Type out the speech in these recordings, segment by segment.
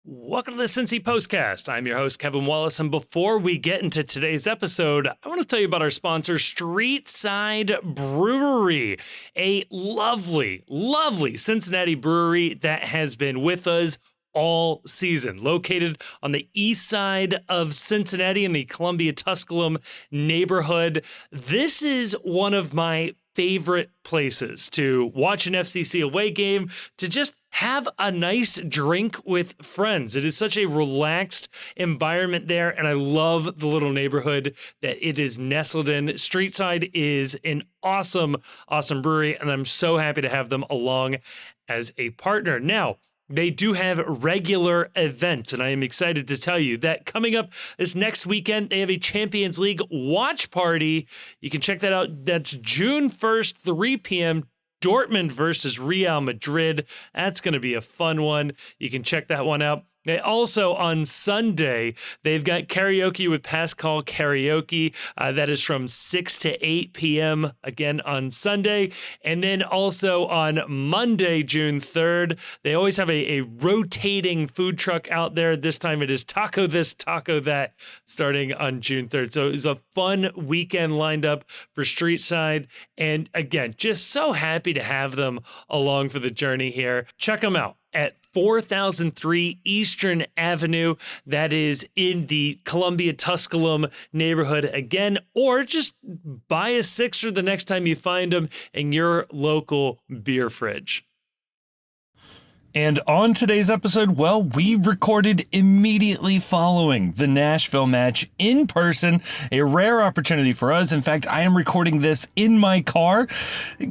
Welcome to the Cincy Postcast. I'm your host, Kevin Wallace, and before we get into today's episode, I want to tell you about our sponsor, Streetside Brewery, a lovely, lovely Cincinnati brewery that has been with us all season. Located on the east side of Cincinnati in the Columbia-Tusculum neighborhood, this is one of my favorite places to watch an FCC away game, to just have a nice drink with friends. It is such a relaxed environment there, and I love the little neighborhood that it is nestled in. Streetside is an awesome, awesome brewery, and I'm so happy to have them along as a partner. Now, they do have regular events, and I am excited to tell you that coming up this next weekend, they have a Champions League watch party. You can check that out. That's June 1st, 3 p.m., Dortmund versus Real Madrid. That's going to be a fun one. You can check that one out. They also, on Sunday, they've got karaoke with Pascal Karaoke. That is from 6 to 8 p.m. again on Sunday. And then also on Monday, June 3rd, they always have a rotating food truck out there. This time it is Taco This, Taco That, starting on June 3rd. So it's a fun weekend lined up for Streetside. And again, just so happy to have them along for the journey here. Check them out at 4003 Eastern Avenue. That is in the Columbia-Tusculum neighborhood again, or just buy a sixer the next time you find them in your local beer fridge. And on today's episode, well, we recorded immediately following the Nashville match in person, a rare opportunity for us. In fact, I am recording this in my car,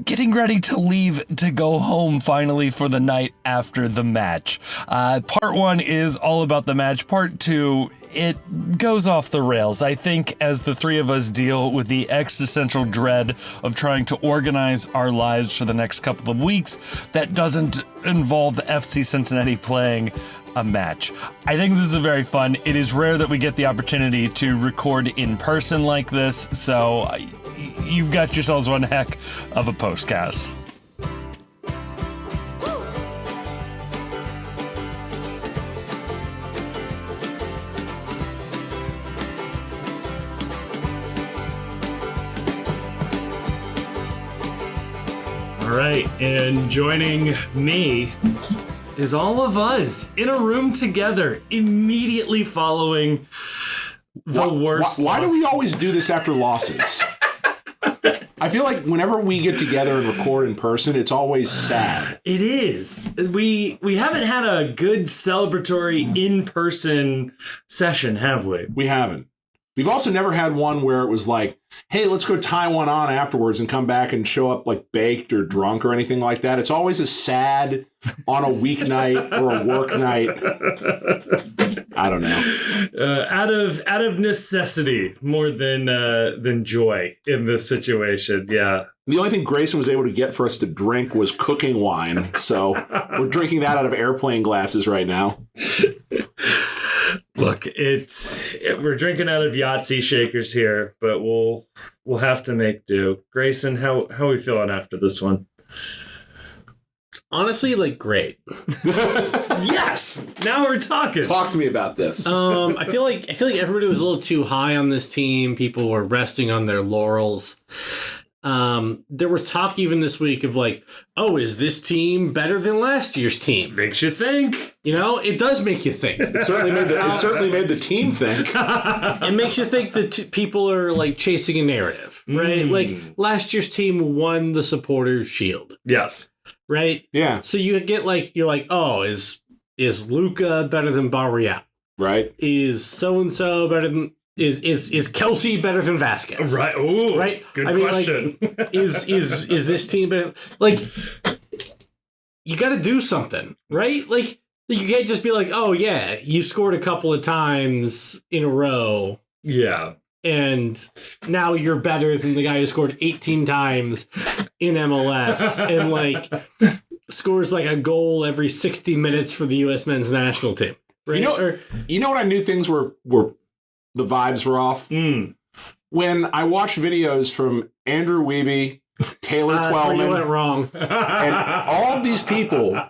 getting ready to leave to go home finally for the night after the match. Part one is all about the match. Part two, it goes off the rails. I think as the three of us deal with the existential dread of trying to organize our lives for the next couple of weeks, that doesn't involve the FC Cincinnati playing a match. I think this is very fun. It is rare that we get the opportunity to record in person like this, so you've got yourselves one heck of a postcast. All right, and joining me is all of us in a room together immediately following the worst. Why do we always do this after losses? I feel like whenever we get together and record in person, it's always sad. It is. We haven't had a good celebratory in-person session, have we? We haven't. We've also never had one where it was like, hey, let's go tie one on afterwards and come back and show up like baked or drunk or anything like that. It's always a sad on a weeknight or a work night. I don't know. Out of necessity more than joy in this situation. Yeah. The only thing Grayson was able to get for us to drink was cooking wine. So we're drinking that out of airplane glasses right now. Look, we're drinking out of Yahtzee shakers here, but we'll have to make do. Grayson, how are we feeling after this one? Honestly, great. Yes! Now we're talking. Talk to me about this. I feel like everybody was a little too high on this team. People were resting on their laurels. There was talk even this week of is this team better than last year's team? Makes you think. It does make you think. It certainly made the team think. It makes you think that people are luchasing a narrative, right? Last year's team won the Supporters' Shield. Yes. Right? Yeah. So you get is Luka better than Barriat? Right. Is so-and-so better than... Is Kelsey better than Vasquez? Right. Ooh, right. Good question. Is this team better? You got to do something, right? You can't just be oh yeah, you scored a couple of times in a row. Yeah. And now you're better than the guy who scored 18 times in MLS and scores a goal every 60 minutes for the U.S. men's national team. Right? You know what I knew things were the vibes were off? When I watched videos from Andrew Wiebe Taylor That's where you Twellman, went wrong. and all of these people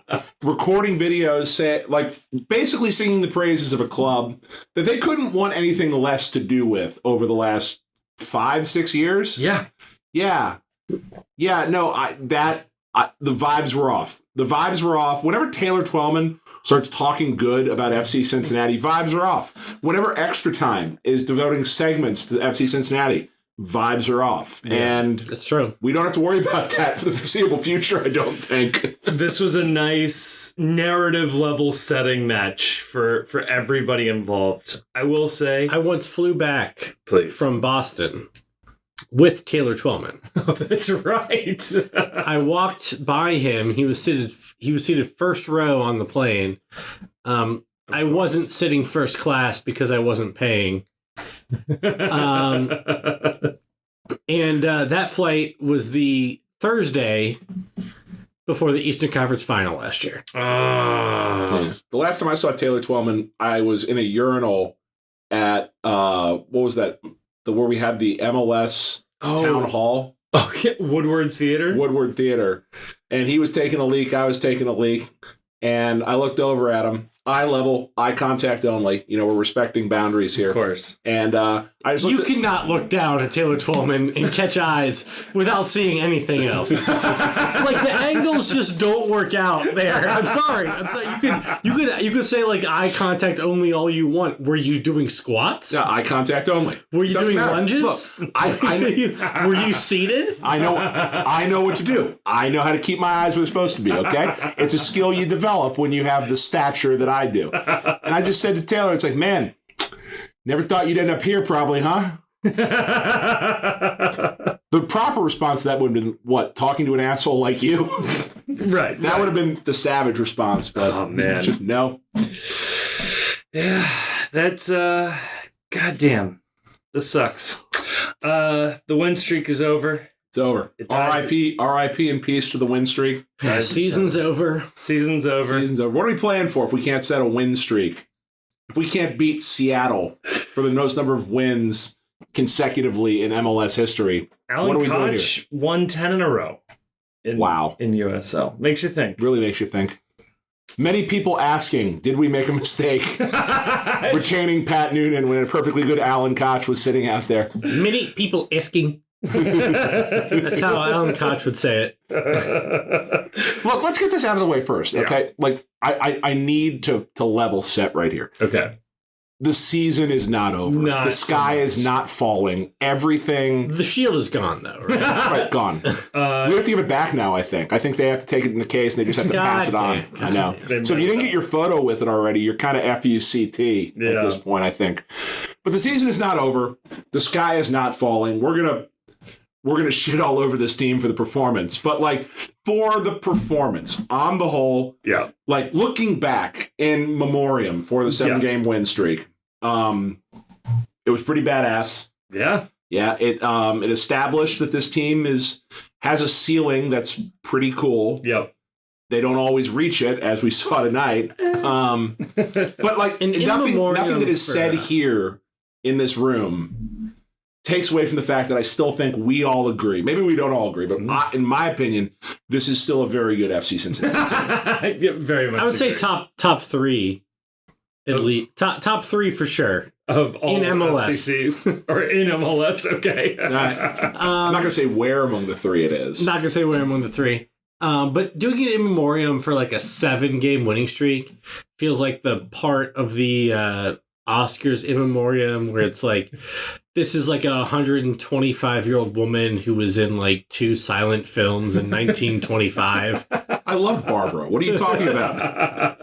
recording videos, basically singing the praises of a club that they couldn't want anything less to do with over the last 5-6 years. Yeah. Yeah. No, the vibes were off. The vibes were off. Whenever Taylor Twellman starts talking good about FC Cincinnati, vibes are off. Whenever Extra Time is devoting segments to FC Cincinnati, vibes are off. Yeah, and it's true. We don't have to worry about that for the foreseeable future, I don't think. This was a nice narrative level setting match for everybody involved. I will say, I once flew back please, from Boston with Taylor Twellman. Oh, that's right. I walked by him. He was seated first row on the plane. I wasn't sitting first class because I wasn't paying. And that flight was the Thursday before the Eastern Conference Final last year. The last time I saw Taylor Twellman, I was in a urinal at what was that? Where we had the MLS town hall. Oh, yeah. Woodward Theater. And he was taking a leak. I was taking a leak. And I looked over at him. Eye level, eye contact only. We're respecting boundaries here. Of course. And I just You cannot look down at Taylor Twellman and catch eyes without seeing anything else. Like, the angles just don't work out there. I'm sorry. You could say, like, eye contact only all you want. Were you doing squats? Yeah, eye contact only. Were you doing lunges? Look, I were you seated? I know what to do. I know how to keep my eyes where they're supposed to be, okay? It's a skill you develop when you have the stature that I do. And I just said to Taylor, it's like, man, never thought you'd end up here probably, huh? The proper response to that would have been, what, talking to an asshole like you? Right. That would have been the savage response, but oh, man. Just no. Yeah, that's, goddamn. This sucks. The win streak is over. It's over. R.I.P. and peace to the win streak. Season's over. Season's over. What are we playing for if we can't set a win streak? If we can't beat Seattle for the most number of wins consecutively in MLS history, what are we doing here? Won 10 in a row. Wow. In USL. Makes you think. Really makes you think. Many people asking, did we make a mistake retaining Pat Noonan when a perfectly good Alan Koch was sitting out there? Many people asking. That's how Alan Koch would say it. Look, let's get this out of the way first, okay? Yeah. Like, I need to level set right here. Okay. The season is not over. The sky is not falling. Everything... The shield is gone, though, right? Right, gone. We have to give it back now, I think. I think they have to take it in the case, and they just have to pass it on. I know. So if you didn't get your photo with it already, you're kind of FUCT at this point, I think. But the season is not over. The sky is not falling. We're gonna shit all over this team for the performance. But, like, for the performance, on the whole, like, looking back in memoriam for the 7-game win streak, it was pretty badass. Yeah. Yeah, it established that this team has a ceiling that's pretty cool. Yep. They don't always reach it, as we saw tonight. But, like, nothing that is said here in this room takes away from the fact that I still think we all agree. Maybe we don't all agree, but in my opinion, this is still a very good FC Cincinnati team. Yeah, very much. I would say top three, at least top three for sure of all in MLS FCCs or in MLS. Okay, I'm not gonna say where among the three it is. Not gonna say where among the three. But doing it in memoriam for like a 7-game winning streak feels like the part of the Oscars in memoriam where it's like, this is like a 125-year-old woman who was in like 2 silent films in 1925. I love Barbara. What are you talking about?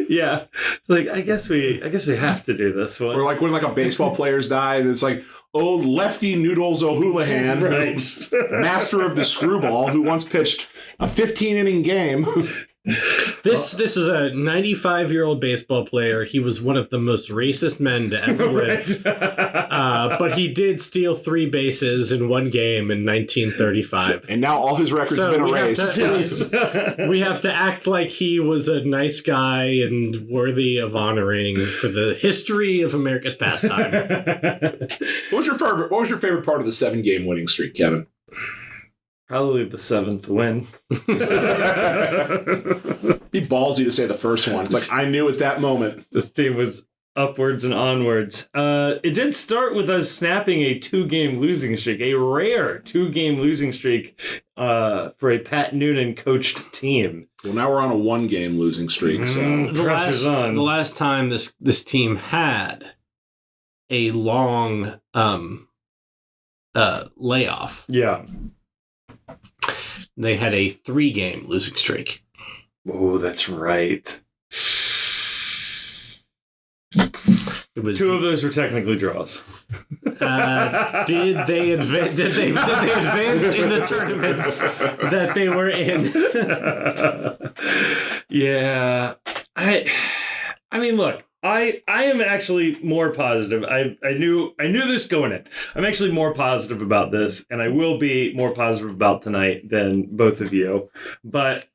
Yeah, it's like I guess we have to do this one. Or like when like a baseball player's died, it's like old Lefty Noodles O'Houlihan, right. Master of the screwball, who once pitched a 15-inning game. This is a 95-year-old baseball player. He was one of the most racist men to ever live. But he did steal 3 bases in one game in 1935. And now all his records have been erased. We have to act like he was a nice guy and worthy of honoring for the history of America's pastime. What was your favorite part of the 7-game winning streak, Kevin? Probably the 7th win. Be ballsy to say the first one. It's like, I knew at that moment. This team was upwards and onwards. It did start with us snapping a 2-game losing streak, a rare 2-game losing streak for a Pat Noonan coached team. Well, now we're on a 1-game losing streak. So pressure's on. The last time this team had a long layoff. Yeah. They had a 3-game losing streak. Oh, that's right. It was 2 of those were technically draws. Did they advance in the tournaments that they were in? Yeah. I mean, look, I am actually more positive. I knew this going in. I'm actually more positive about this, and I will be more positive about tonight than both of you. But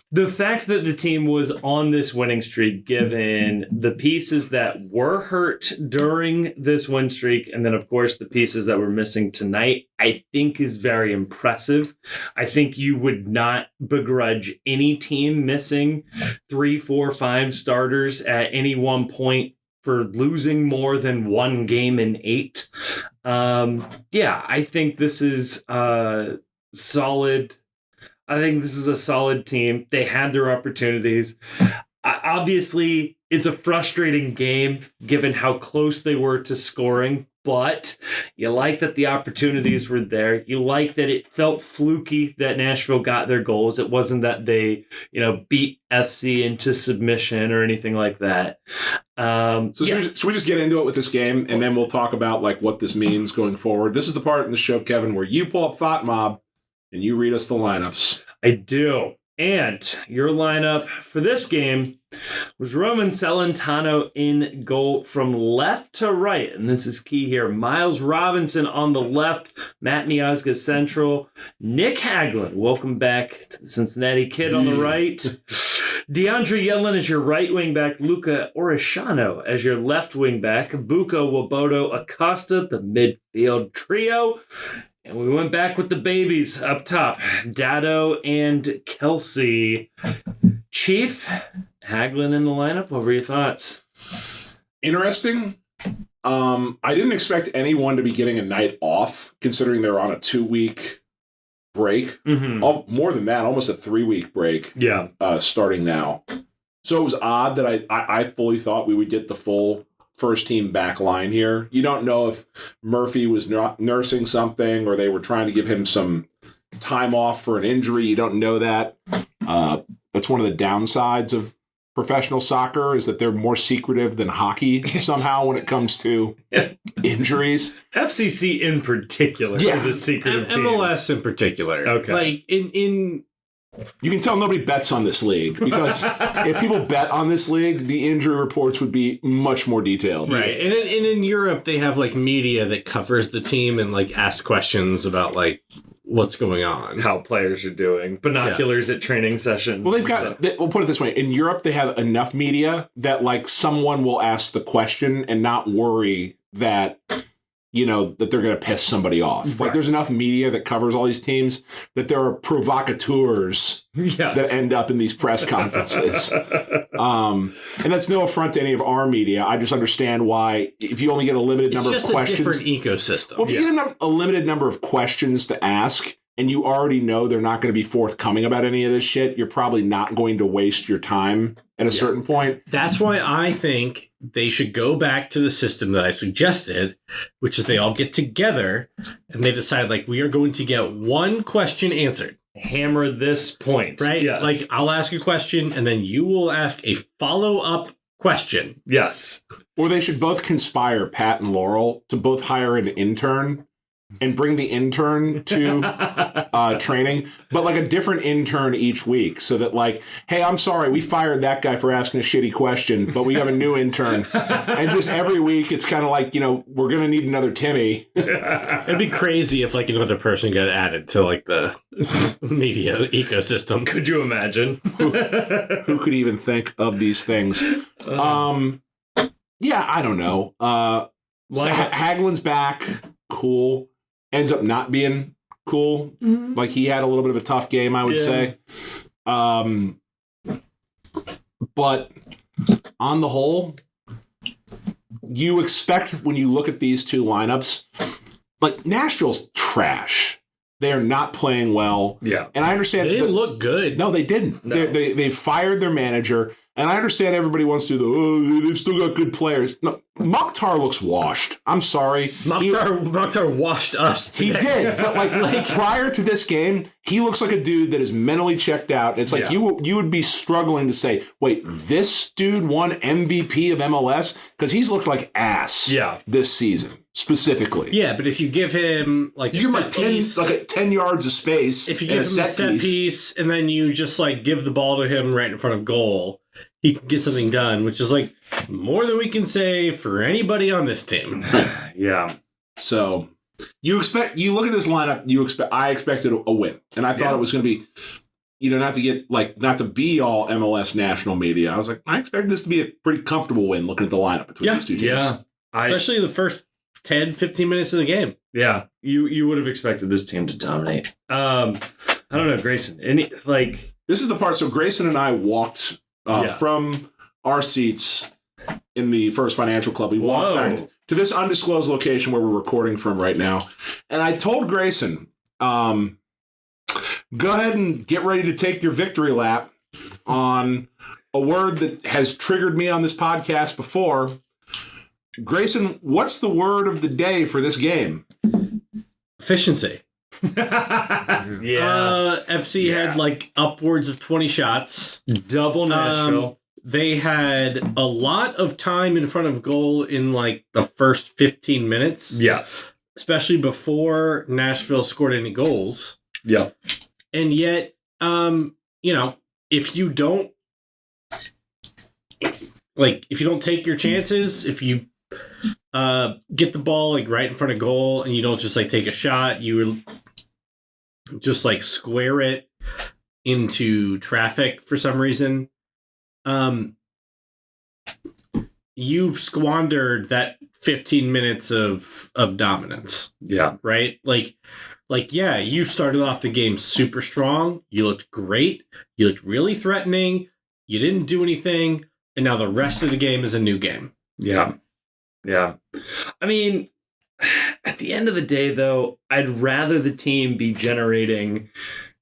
the fact that the team was on this winning streak, given the pieces that were hurt during this win streak, and then, of course, the pieces that were missing tonight, I think is very impressive. I think you would not begrudge any team missing 3, 4, 5 starters at any one point for losing more than 1 game in 8. Yeah, I think this is solid. I think this is a solid team. They had their opportunities. Obviously, it's a frustrating game given how close they were to scoring, but you like that the opportunities were there. You like that it felt fluky that Nashville got their goals. It wasn't that they, beat FC into submission or anything like that. Should we just get into it with this game, and then we'll talk about what this means going forward? This is the part in the show, Kevin, where you pull up Thought Mob and you read us the lineups. I do. And your lineup for this game was Roman Celentano in goal from left to right. And this is key here. Miles Robinson on the left. Matt Miazga central. Nick Hagelin, welcome back to the Cincinnati Kid on the right. DeAndre Yedlin as your right wing back. Luca Orishano as your left wing back. Buko Wobodo Acosta, the midfield trio. And we went back with the babies up top, Dado and Kelsey. Chief, Hagelin in the lineup. What were your thoughts? Interesting. I didn't expect anyone to be getting a night off, considering they're on a 2-week break. Mm-hmm. More than that, almost a 3-week break. Yeah. Starting now. So it was odd that I fully thought we would get the full first team back line here. You don't know if Murphy was nursing something or they were trying to give him some time off for an injury. You don't know that. That's one of the downsides of professional soccer, is that they're more secretive than hockey somehow when it comes to injuries. FCC in particular is a secretive team. MLS in particular. Okay. In you can tell nobody bets on this league, because if people bet on this league, the injury reports would be much more detailed. Right. And in Europe, they have media that covers the team and asks questions about what's going on, how players are doing, binoculars at training sessions. Well, we'll put it this way. In Europe, they have enough media that someone will ask the question and not worry that that they're going to piss somebody off. Right. There's enough media that covers all these teams that there are provocateurs that end up in these press conferences. And that's no affront to any of our media. I just understand why, if you only get a limited number of questions. It's just a different ecosystem. Well, if you get a limited number of questions to ask, and you already know they're not going to be forthcoming about any of this shit, you're probably not going to waste your time at a certain point. That's why I think they should go back to the system that I suggested, which is they all get together and they decide, we are going to get one question answered. Hammer this point. Right? Yes. I'll ask a question and then you will ask a follow-up question. Yes. Or they should both conspire, Pat and Laurel, to both hire an intern and bring the intern to training, but like a different intern each week, so that like, hey, I'm sorry, we fired that guy for asking a shitty question, but we have a new intern. And just every week, it's kind of like, we're going to need another Timmy. It'd be crazy if like another person got added to like the media ecosystem. Could you imagine? Who could even think of these things? Yeah, I don't know. Hagelin's back. Cool. Ends up not being cool. Mm-hmm. Like he had a little bit of a tough game, I would say. But on the whole, you expect when you look at these two lineups, like Nashville's trash. They are not playing well. Yeah. And I understand. They didn't look good. No, they didn't. No. They fired their manager. And I understand everybody wants to do they've still got good players. No, Mokhtar looks washed. I'm sorry. Mokhtar washed us today. He did. But like prior to this game, he looks like a dude that is mentally checked out. It's like you would be struggling to say, wait, this dude won MVP of MLS? Because he's looked like ass this season, specifically. Yeah, but if you give him like you give him 10 yards of space, if you give him a set piece and then you just like give the ball to him right in front of goal, he can get something done, which is like more than we can say for anybody on this team. Yeah. So you look at this lineup, I expected a win. And I thought it was going to be, not to be all MLS national media. I was like, I expect this to be a pretty comfortable win looking at the lineup between these two teams. Yeah. Especially the first 10, 15 minutes of the game. Yeah. You would have expected this team to dominate. I don't know, Grayson. This is the part. So Grayson and I walked from our seats in the First Financial Club. We walked back to this undisclosed location where we're recording from right now. And I told Grayson, go ahead and get ready to take your victory lap on a word that has triggered me on this podcast before. Grayson, what's the word of the day for this game? Efficiency. FC had like upwards of 20 shots. Double Nashville. They had a lot of time in front of goal in like the first 15 minutes. Yes. Especially before Nashville scored any goals. Yeah. And yet, if you don't take your chances, if you get the ball like right in front of goal and you don't just like take a shot, you just like square it into traffic for some reason, you've squandered that 15 minutes of dominance. Yeah. Right? You started off the game super strong. You looked great. You looked really threatening. You didn't do anything. And now the rest of the game is a new game. Yeah. Yeah. I mean, at the end of the day, though, I'd rather the team be generating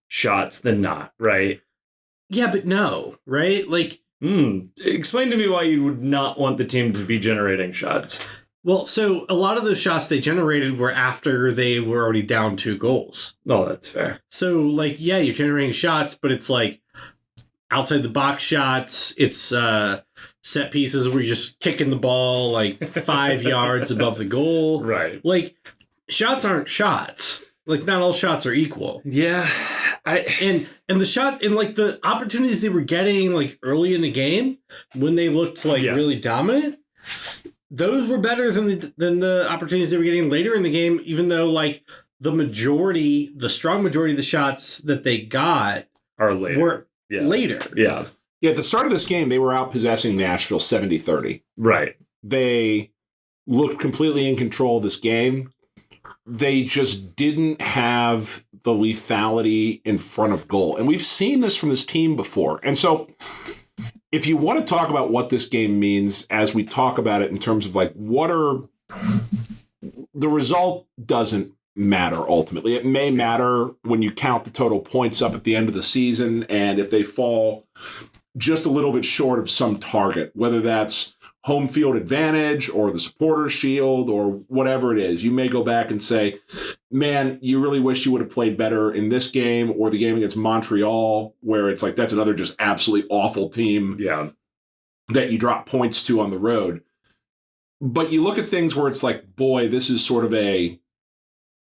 shots than not, right? Yeah, but no, right? Explain to me why you would not want the team to be generating shots. Well, so a lot of those shots they generated were after they were already down 2 goals. Oh, that's fair. So, you're generating shots, but it's outside the box shots. It's set pieces where you're just kicking the ball 5 yards above the goal. Right. Shots aren't shots. Not all shots are equal. Yeah. And the shot and the opportunities they were getting early in the game when they looked really dominant, those were better than the opportunities they were getting later in the game, even though the strong majority of the shots that they got are later. Were later. Yeah. Yeah, at the start of this game, they were outpossessing Nashville 70-30. Right. They looked completely in control of this game. They just didn't have the lethality in front of goal. And we've seen this from this team before. And so if you want to talk about what this game means as we talk about it in terms of what are the result doesn't matter ultimately. It may matter when you count the total points up at the end of the season and if they fall just a little bit short of some target, whether that's home field advantage or the supporters shield or whatever it is. You may go back and say, man, you really wish you would have played better in this game or the game against Montreal, where it's that's another just absolutely awful team that you drop points to on the road. But you look at things where it's boy, this is sort of a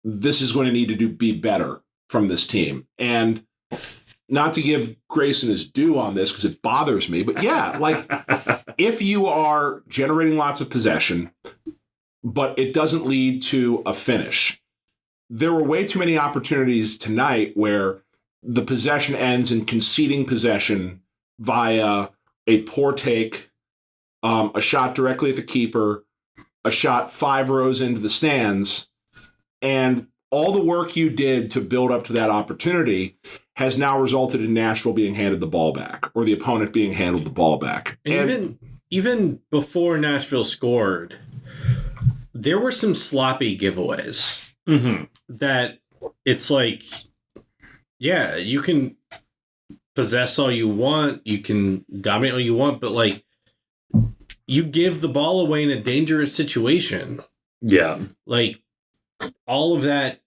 this is going to need to be better from this team. And not to give Grayson his due on this because it bothers me, but yeah, like if you are generating lots of possession, but it doesn't lead to a finish. There were way too many opportunities tonight where the possession ends in conceding possession via a poor take, a shot directly at the keeper, a shot 5 rows into the stands, and all the work you did to build up to that opportunity has now resulted in Nashville being handed the ball back, or the opponent being handled the ball back. And even before Nashville scored, there were some sloppy giveaways that it's like, yeah, you can possess all you want, you can dominate all you want, but like you give the ball away in a dangerous situation. Yeah. Like all of that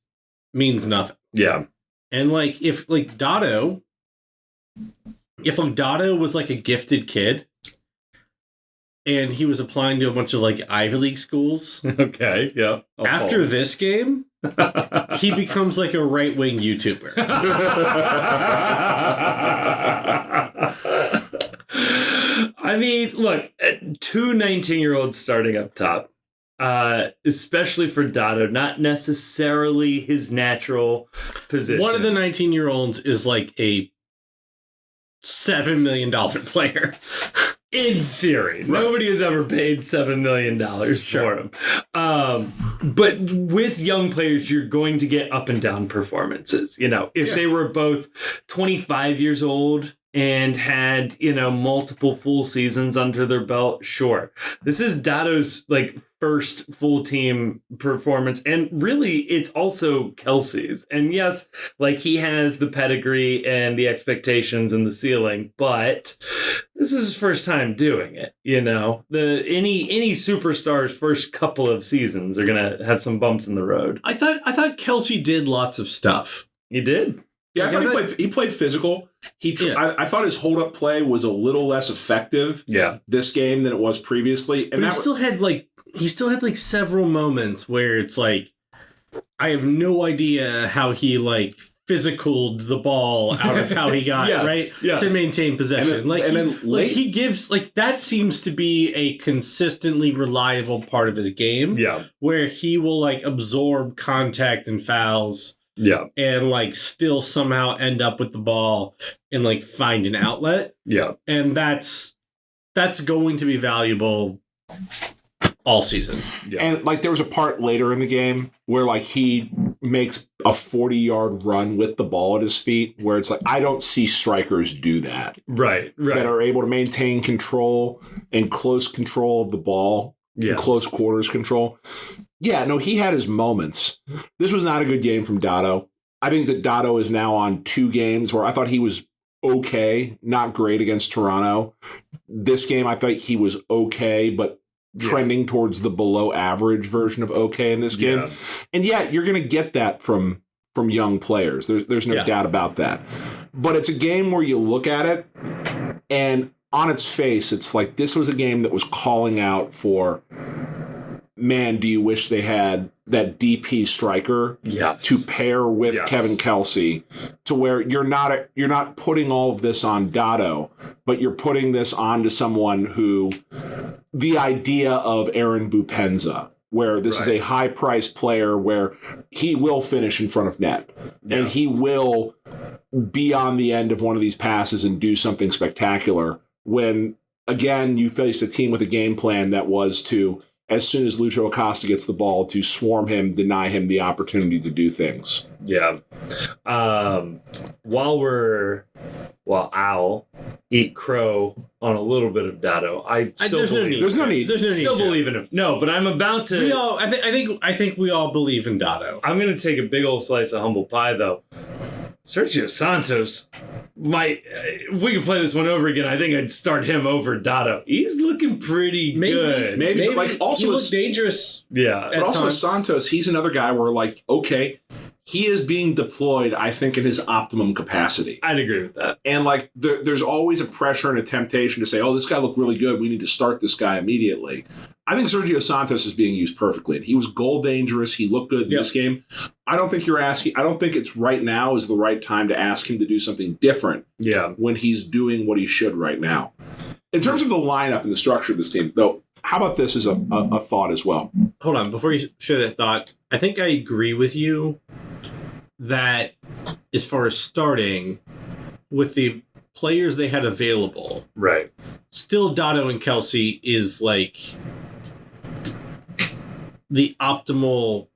means nothing. Yeah. And like if Dotto was like a gifted kid and he was applying to a bunch of like Ivy League schools. Okay, yeah. After this game, he becomes like a right-wing YouTuber. I mean, look, 2 19-year-olds starting up top, especially for Dotto, not necessarily his natural position. One of the 19-year-olds is like a $7 million player. In theory. Right. Nobody has ever paid $7 million for him. But with young players, you're going to get up and down performances. You know, if they were both 25 years old and had, you know, multiple full seasons under their belt, sure. This is Dotto's, like, first full team performance. And really, it's also Kelsey's. And yes, like, he has the pedigree and the expectations and the ceiling, but this is his first time doing it. You know, any superstar's first couple of seasons are going to have some bumps in the road. I thought Kelsey did lots of stuff. He did. Yeah, I thought he played physical. I thought his hold-up play was a little less effective this game than it was previously. And but he still had like several moments where it's like, I have no idea how he like physicaled the ball out of how he got to maintain possession. He gives like that seems to be a consistently reliable part of his game. Yeah, where he will like absorb contact and fouls. Yeah. And like still somehow end up with the ball and like find an outlet. Yeah. And that's going to be valuable all season. Yeah. And like there was a part later in the game where like he makes a 40-yard run with the ball at his feet where it's like I don't see strikers do that. Right. That are able to maintain control and close control of the ball. Yeah. Close quarters control. Yeah, no, he had his moments. This was not a good game from Dotto. I think that Dotto is now on 2 games where I thought he was okay, not great against Toronto. This game, I thought he was okay, but trending towards the below average version of okay in this game. Yeah. And yeah, you're going to get that from young players. There's no doubt about that. But it's a game where you look at it and on its face, it's like this was a game that was calling out for, man, do you wish they had that DP striker to pair with Kevin Kelsey to where you're not putting all of this on Dotto, but you're putting this onto someone who the idea of Aaron Bupenza, where this is a high-priced player where he will finish in front of net and he will be on the end of one of these passes and do something spectacular when, again, you faced a team with a game plan that was to, as soon as Lucho Acosta gets the ball, to swarm him, deny him the opportunity to do things. Yeah. I'll eat crow on a little bit of Dotto. There's no need. Still believe in him. No, but I'm about to. I think we all believe in Dotto. I'm going to take a big old slice of humble pie, though. Sergio Santos, if we could play this one over again, I think I'd start him over Dotto. He's looking pretty good. Maybe. Like also he looks dangerous. Yeah. But also with Santos, he's another guy where like, okay, he is being deployed, I think, in his optimum capacity. I'd agree with that. And like there's always a pressure and a temptation to say, oh, this guy looked really good. We need to start this guy immediately. I think Sergio Santos is being used perfectly. And he was goal dangerous. He looked good in this game. I don't think it's right now is the right time to ask him to do something different when he's doing what he should right now. In terms of the lineup and the structure of this team, though, how about this as a thought as well? Hold on. Before you share that thought, I think I agree with you that as far as starting with the players they had available, right? Still, Dotto and Kelsey is like the optimal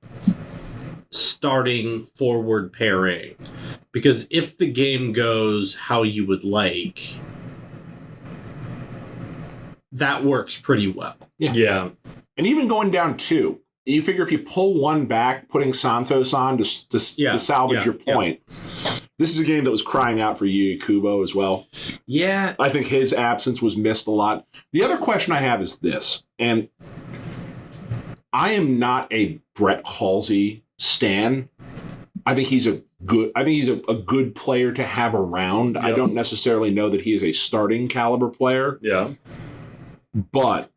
starting forward pairing, because if the game goes how you would like, that works pretty well. Yeah. And even going down 2, you figure if you pull one back, putting Santos on to salvage your point. This is a game that was crying out for Yuya Kubo as well. Yeah. I think his absence was missed a lot. The other question I have is this, and I am not a Brett Halsey stan. I think he's a good player to have around. Yep. I don't necessarily know that he is a starting caliber player. Yeah. But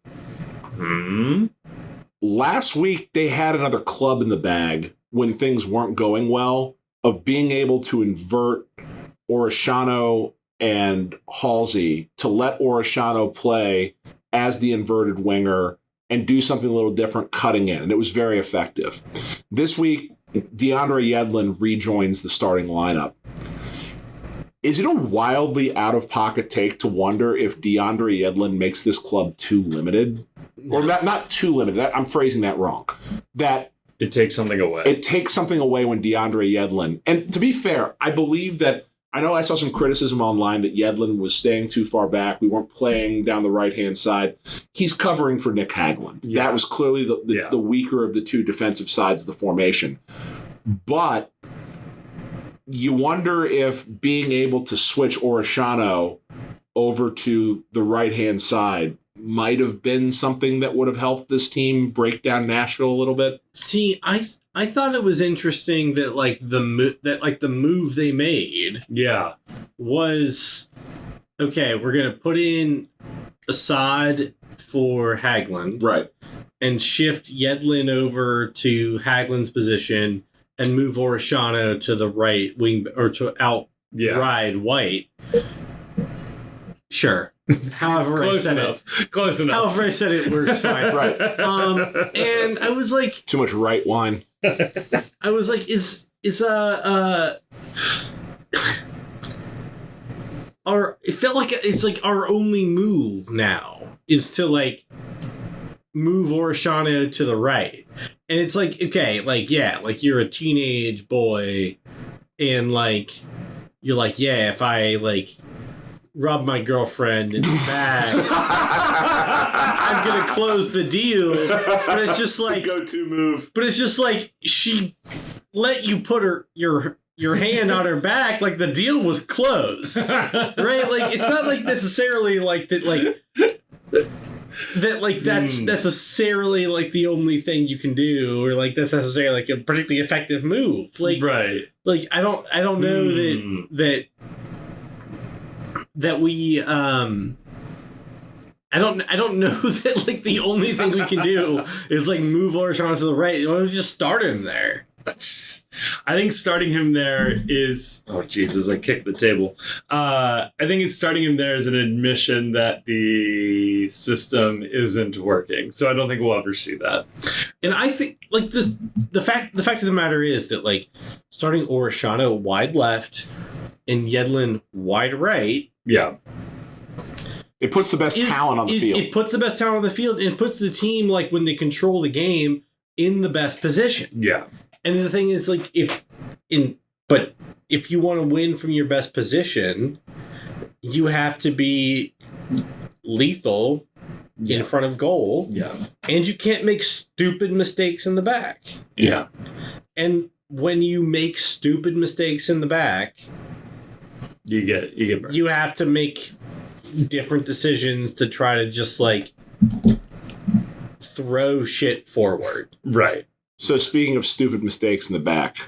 last week they had another club in the bag when things weren't going well of being able to invert Orishano and Halsey to let Orishano play as the inverted winger and do something a little different cutting in. And it was very effective. This week, DeAndre Yedlin rejoins the starting lineup. Is it a wildly out-of-pocket take to wonder if DeAndre Yedlin makes this club too limited? Or not too limited. I'm phrasing that wrong. That it takes something away. It takes something away when DeAndre Yedlin... And to be fair, I believe that... I know I saw some criticism online that Yedlin was staying too far back. We weren't playing down the right-hand side. He's covering for Nick Hagglund. Yeah. That was clearly the weaker of the two defensive sides of the formation. But you wonder if being able to switch Orishano over to the right-hand side might have been something that would have helped this team break down Nashville a little bit. See, I thought it was interesting that the move they made was okay, we're gonna put in Assad for Hagglund, right, and shift Yedlin over to Haglund's position and move Orishano to the right wing or to ride White. Sure. However, Close enough. However, I said it works fine. Right. And I was like, too much right wine. I was like, it felt like it's like our only move now is to like move Orishano to the right. And it's like, okay, like, yeah, like you're a teenage boy and like, you're like, yeah, if I like rob my girlfriend in the bag, I'm gonna close the deal. But it's just like go-to move. But it's just like she let you put your hand on her back, like the deal was closed, right? Like it's not like necessarily like that, like that, like that's necessarily like the only thing you can do, or like that's necessarily like a particularly effective move. Like right. Like I don't know that we I don't know that like the only thing we can do is like move Orishano to the right. Why don't we just start him there? I think starting him there is... Oh, Jesus, I kicked the table. I think it's starting him there as an admission that the system isn't working. So I don't think we'll ever see that. And I think like the fact of the matter is that like starting Orishano wide left and Yedlin wide right. Yeah. It puts the best talent on the field. It puts the best talent on the field and it puts the team, like, when they control the game, in the best position. Yeah. And the thing is, like, if you want to win from your best position, you have to be lethal in front of goal. Yeah. And you can't make stupid mistakes in the back. Yeah. And when you make stupid mistakes in the back, you get burned. You have to make different decisions to try to just like throw shit forward. Right. So speaking of stupid mistakes in the back,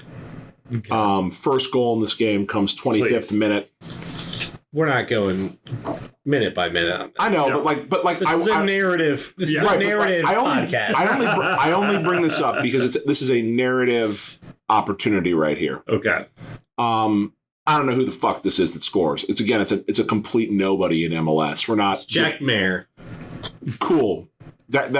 first goal in this game comes 25th minute. we're not going minute by minute on this. I know, No. but like This is a narrative. This is a narrative podcast. I only bring this up because this is a narrative opportunity right here. Okay. I don't know who the fuck this is that scores. It's a complete nobody in MLS. We're not Jack Mayer. Cool. That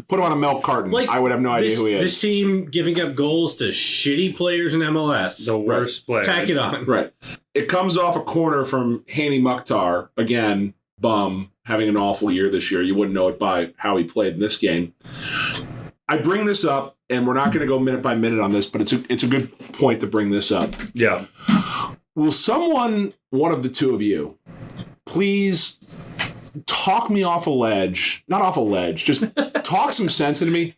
put him on a milk carton. Like, I would have no idea who he is. This team giving up goals to shitty players in MLS. The worst players. Tack it on. Right. It comes off a corner from Hani Mukhtar. Again, bum, having an awful year this year. You wouldn't know it by how he played in this game. I bring this up, and we're not going to go minute by minute on this, but it's a good point to bring this up. Yeah. Will someone, one of the two of you, please talk me off a ledge? Not off a ledge, just talk some sense into me.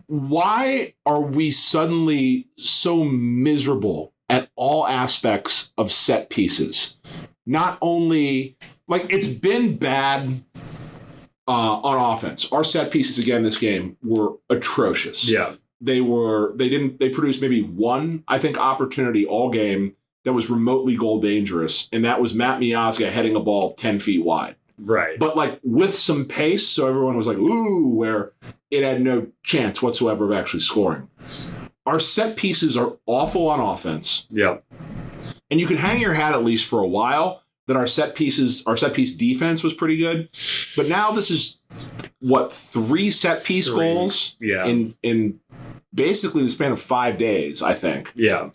Why are we suddenly so miserable at all aspects of set pieces? Not only, like, it's been bad on offense. Our set pieces again this game were atrocious. Yeah. They produced maybe one, I think, opportunity all game that was remotely goal dangerous, and that was Matt Miazga heading a ball 10 feet wide. Right. But like with some pace, so everyone was like, ooh, where it had no chance whatsoever of actually scoring. Our set pieces are awful on offense. Yeah. And you can hang your hat at least for a while that our set piece defense was pretty good. But now this is, what, 3 set piece goals in basically the span of 5 days, I think. Yeah.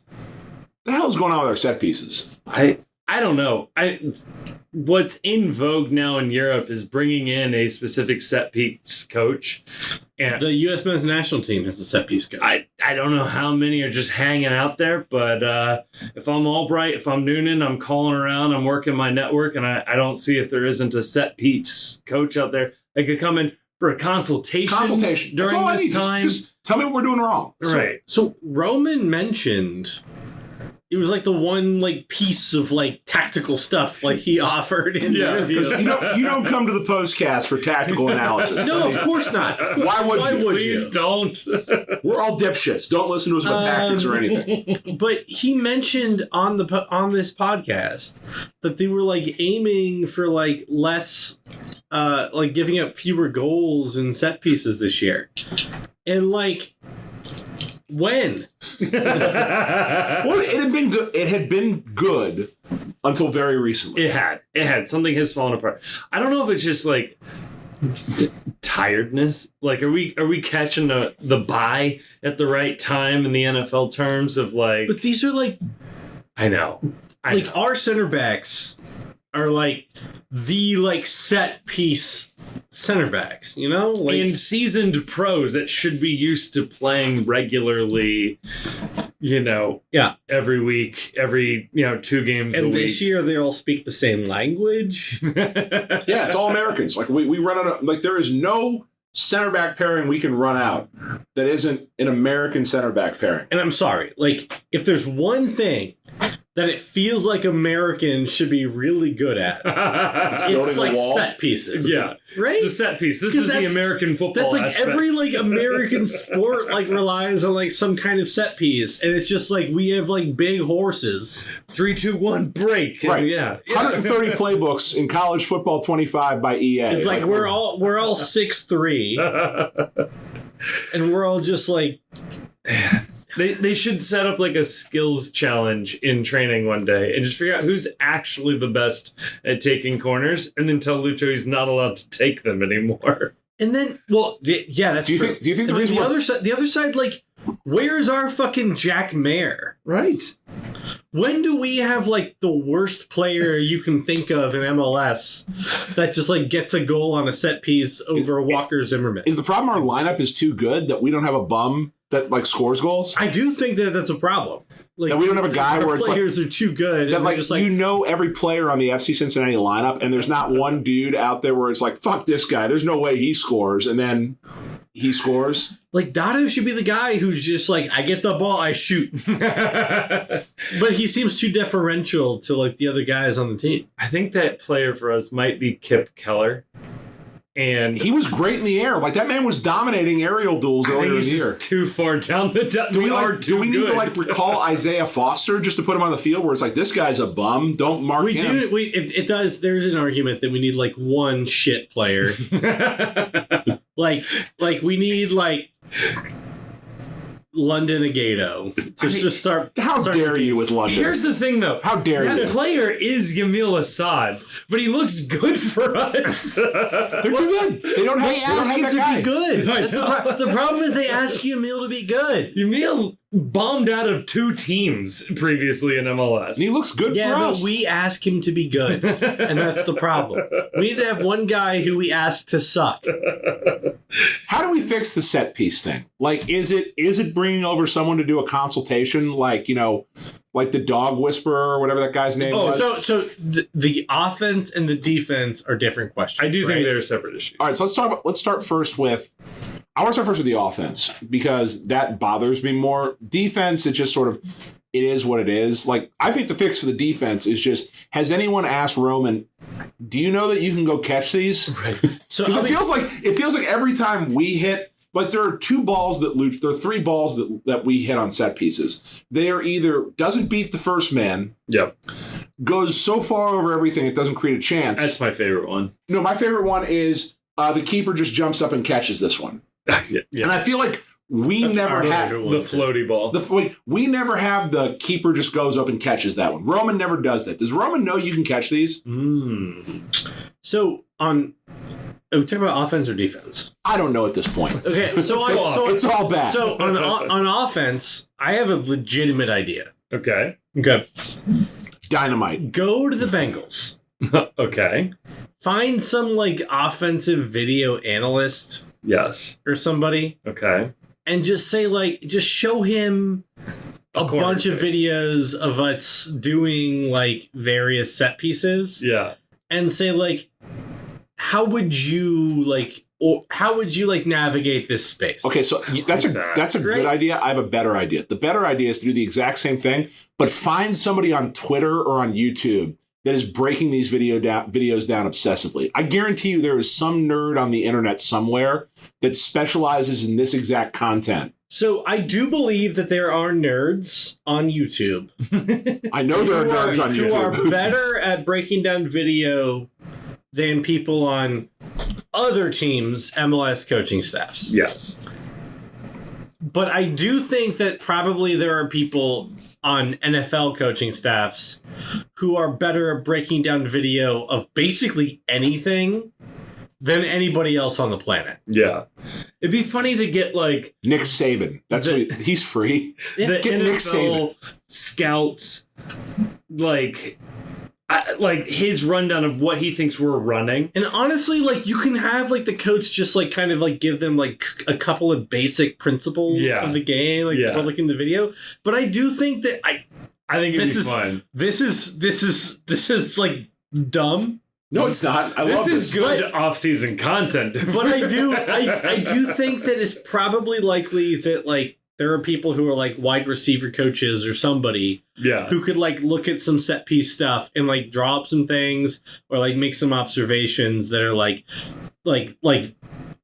The hell's going on with our set pieces? I don't know. What's in vogue now in Europe is bringing in a specific set piece coach. And The U.S. men's national team has a set piece coach. I don't know how many are just hanging out there, but if I'm Albright, if I'm Noonan, I'm calling around, I'm working my network, and I don't see if there isn't a set piece coach out there that could come in for a consultation. That's all I this need. time. Just tell me what we're doing wrong. Right. So Roman mentioned it was like the one like piece of like tactical stuff like he offered in the interview. You don't come to the postcast for tactical analysis. No, of course not. Why would you? Please don't. We're all dipshits. Don't listen to us about tactics or anything. But he mentioned on this podcast that they were like aiming for like less, like giving up fewer goals and set pieces this year, and like. When? Well, it had been good. It had been good until very recently. It had. Something has fallen apart. I don't know if it's just like tiredness. Like, are we catching the bye at the right time in the NFL terms of like? But these are like, I know. Our center backs are like the like set piece center backs, you know, like, and seasoned pros that should be used to playing regularly, every week, every 2 games a week. And this year they all speak the same language. Yeah, it's all Americans. Like we run out of, like, there is no center back pairing we can run out that isn't an American center back pairing. And I'm sorry, like, if there's one thing that it feels like Americans should be really good at, it's like set pieces. Yeah. Right? The set piece. This is the American football That's like aspect. every like American sport like relies on like some kind of set piece. And it's just like we have like big horses. 3, 2, 1, break. Right. Yeah. 130 playbooks in College Football 25 by EA. It's like we're all 6'3", and we're all just like They should set up like a skills challenge in training one day and just figure out who's actually the best at taking corners, and then tell Lucho he's not allowed to take them anymore. And then, that's true. Do you think the other side, like, where is our fucking Jack Mayer? Right. When do we have like the worst player you can think of in MLS that just like gets a goal on a set piece over Walker Zimmerman? Is the problem our lineup is too good that we don't have a bum that like scores goals? I do think that that's a problem. Like, that we don't have a guy where it's like players are too good. that, and like, just like, every player on the FC Cincinnati lineup, and there's not one dude out there where it's like, fuck this guy, there's no way he scores, and then he scores. Like, Dotto should be the guy who's just like, I get the ball, I shoot. But he seems too deferential to like the other guys on the team. I think that player for us might be Kip Keller. And he was great in the air. Like, that man was dominating aerial duels earlier in the year. Too far down the Do we need to like recall Isaiah Foster just to put him on the field where it's like, this guy's a bum, don't mark him? It does. There's an argument that we need like one shit player. like we need like London Agato to just start. How dare you with London? Here's the thing, though. How dare you? That player is Yamil Assad, but he looks good for us. They're too good. They don't have him that to guy. be good. That's the problem is they ask Yamil to be good. Yamil bombed out of 2 teams previously in MLS. And he looks good for us. But we ask him to be good, and that's the problem. We need to have one guy who we ask to suck. How do we fix the set piece thing? Like, is it bringing over someone to do a consultation, like, you know, like the dog whisperer or whatever that guy's name was? So the offense and the defense are different questions. I do think they're separate issues. All right, so let's start first with. I want to start first with the offense because that bothers me more. Defense, it just sort of, it is what it is. Like, I think the fix for the defense is just, has anyone asked Roman, do you know that you can go catch these? Right. So it feels like every time we hit, like, there are 3 balls that we hit on set pieces. They are either doesn't beat the first man. Yep. Goes so far over everything it doesn't create a chance. That's my favorite one. No, my favorite one is the keeper just jumps up and catches this one. Yeah. And I feel like we never have the floaty ball. We never have the keeper just goes up and catches that one. Roman never does that. Does Roman know you can catch these? So are we talking about offense or defense? I don't know at this point. Okay, so it's all bad. So on offense, I have a legitimate idea. Okay. Dynamite. Go to the Bengals. Okay. Find some like offensive video analyst. Yes. Or somebody. Okay. And just say like, just show him a bunch of videos of us doing like various set pieces. Yeah. And say like, how would you navigate this space? Okay, so that's a good idea. I have a better idea. The better idea is to do the exact same thing, but find somebody on Twitter or on YouTube that is breaking these videos down obsessively. I guarantee you there is some nerd on the internet somewhere that specializes in this exact content. So I do believe that there are nerds on YouTube. I know there are nerds on YouTube. Who are better at breaking down video than people on other teams' MLS coaching staffs. Yes. But I do think that probably there are people on NFL coaching staffs who are better at breaking down video of basically anything than anybody else on the planet. Yeah. It'd be funny to get like Nick Saban. He's free. The get NFL Nick Saban. Scouts like his rundown of what he thinks we're running. And honestly, like, you can have like the coach just like kind of like give them like a couple of basic principles of the game, like before looking at the video. But I do think that I think it'd be fun. This is like dumb. No, it's not. I love this. This is good off-season content. But I do think that it's probably likely that like there are people who are like wide receiver coaches or somebody who could like look at some set piece stuff and like draw up some things or like make some observations that are like